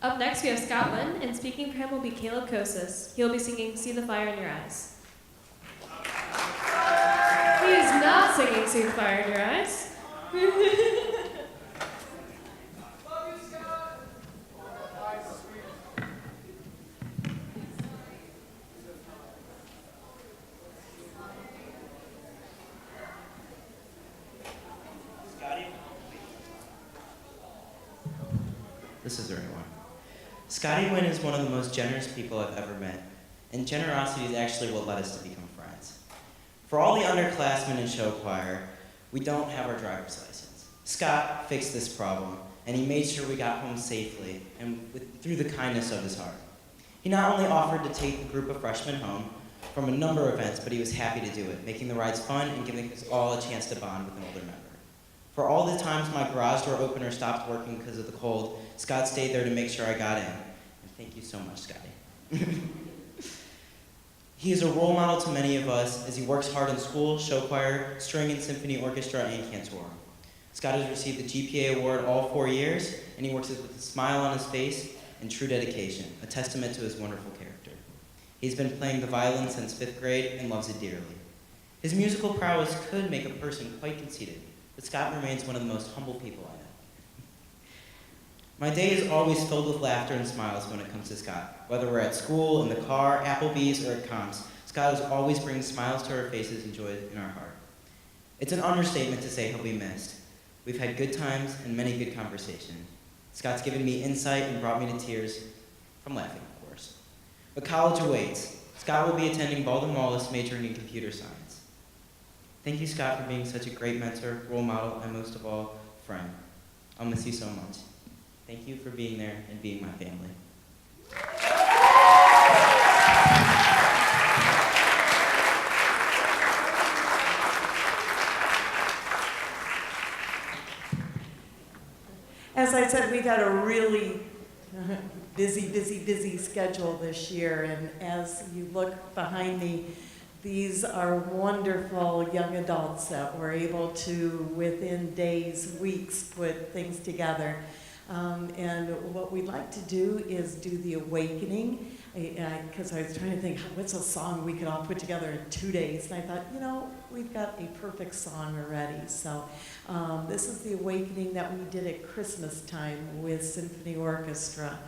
Speaker 11: Up next, we have Scott Lynn, and speaking for him will be Caleb Kosis. He'll be singing "See the Fire in Your Eyes." He is not singing "See the Fire in Your Eyes."
Speaker 4: This is the right one. Scotty Wynn is one of the most generous people I've ever met, and generosity is actually what led us to become friends. For all the underclassmen in show choir, we don't have our driver's license. Scott fixed this problem, and he made sure we got home safely and through the kindness of his heart. He not only offered to take the group of freshmen home from a number of events, but he was happy to do it, making the rides fun and giving us all a chance to bond with an older member. For all the times my garage door opener stopped working because of the cold, Scott stayed there to make sure I got in. And thank you so much, Scotty. He is a role model to many of us as he works hard in school, show choir, string and symphony orchestra, and cantor. Scott has received the GPA award all 4 years, and he works with a smile on his face and true dedication, a testament to his wonderful character. He's been playing the violin since 5th grade and loves it dearly. His musical prowess could make a person quite conceited, but Scott remains one of the most humble people I know. My day is always filled with laughter and smiles when it comes to Scott. Whether we're at school, in the car, Applebee's, or at comps, Scott is always bringing smiles to our faces and joy in our heart. It's an understatement to say he'll be missed. We've had good times and many good conversations. Scott's given me insight and brought me to tears from laughing, of course. But college awaits. Scott will be attending Baldwin Wallace, majoring in computer science. Thank you, Scott, for being such a great mentor, role model, and most of all, friend. I'll miss you so much. Thank you for being there and being my family.
Speaker 14: As I said, we've had a really busy schedule this year, and as you look behind me, these are wonderful young adults that were able to, within days, weeks, put things together. And what we'd like to do is do the awakening, because I was trying to think, what's a song we could all put together in 2 days? And I thought, you know, we've got a perfect song already. So this is the awakening that we did at Christmas time with Symphony Orchestra.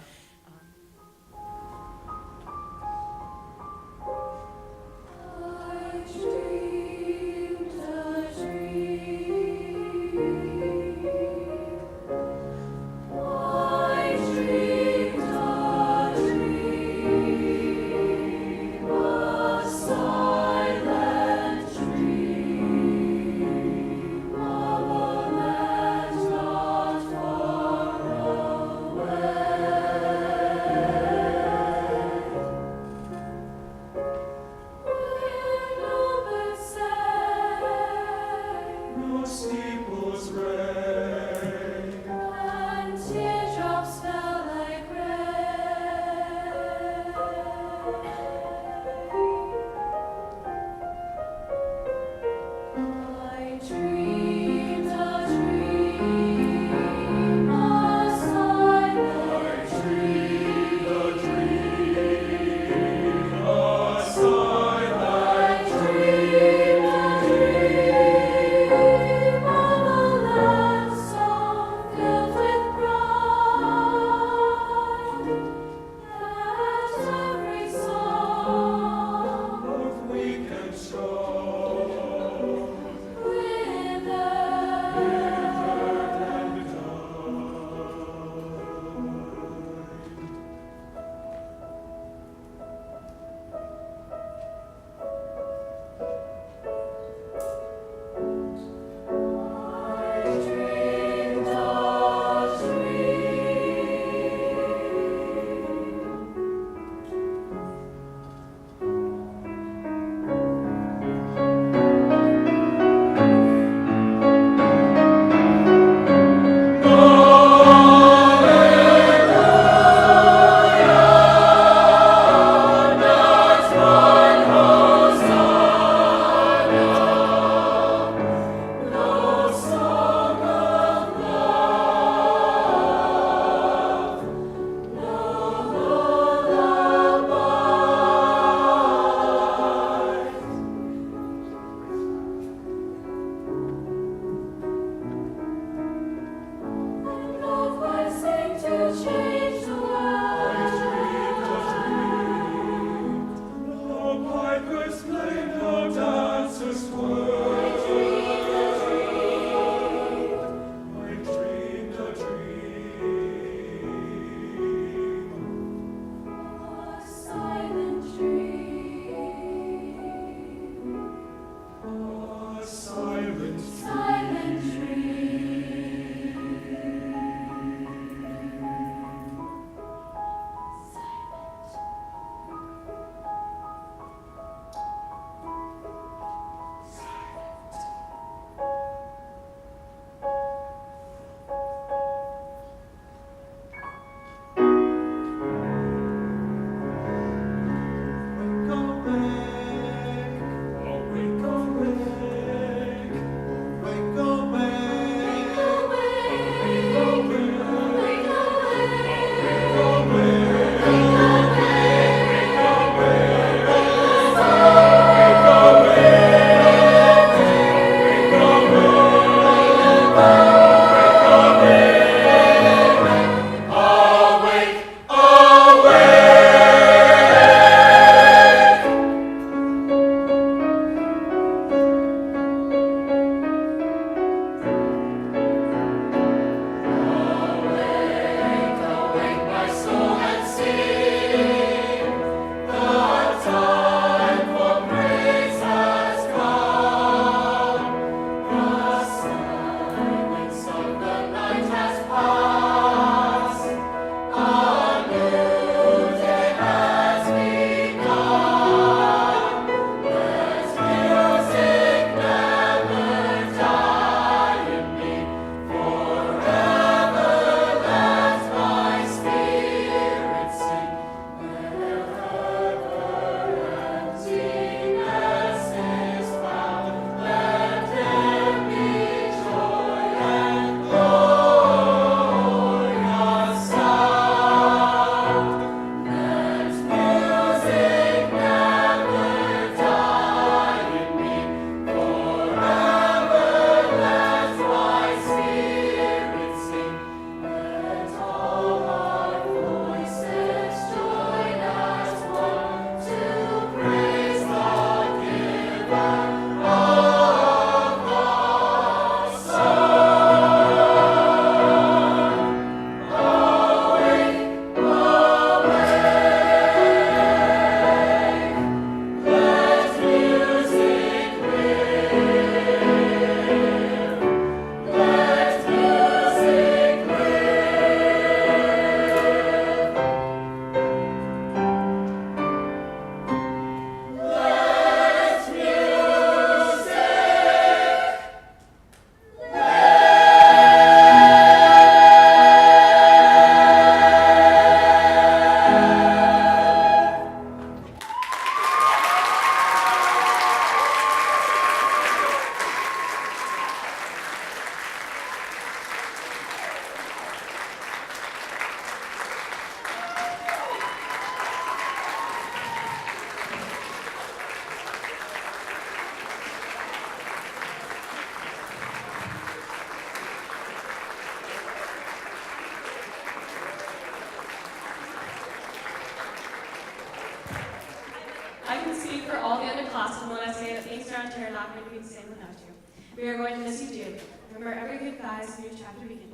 Speaker 11: I can speak for all the underclassmen when I say that things around here are not going to be the same without you. We are going to miss you dearly. Remember, every goodbye is a new chapter beginning.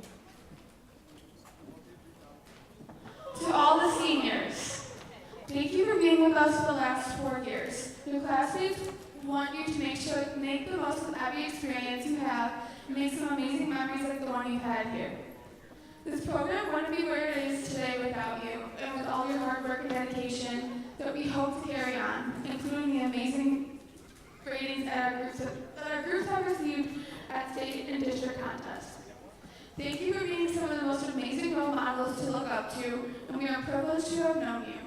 Speaker 17: To all the seniors, thank you for being with us for the last 4 years. Your classmates want you to make the most of every experience you have and make some amazing memories like the one you've had here. This program wouldn't be where it is today without you, and with all your hard work and dedication that we hope to carry on, including the amazing ratings that our groups have received at state and district contests. Thank you for being some of the most amazing role models to look up to, and we are privileged to have known you.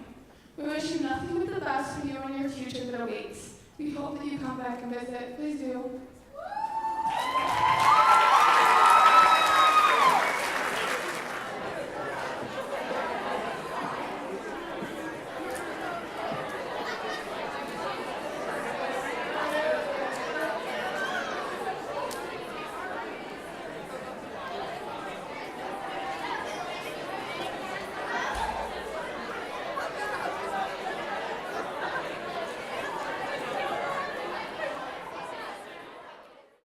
Speaker 17: We wish you nothing but the best for you and your future that awaits. We hope that you come back and visit. Please do.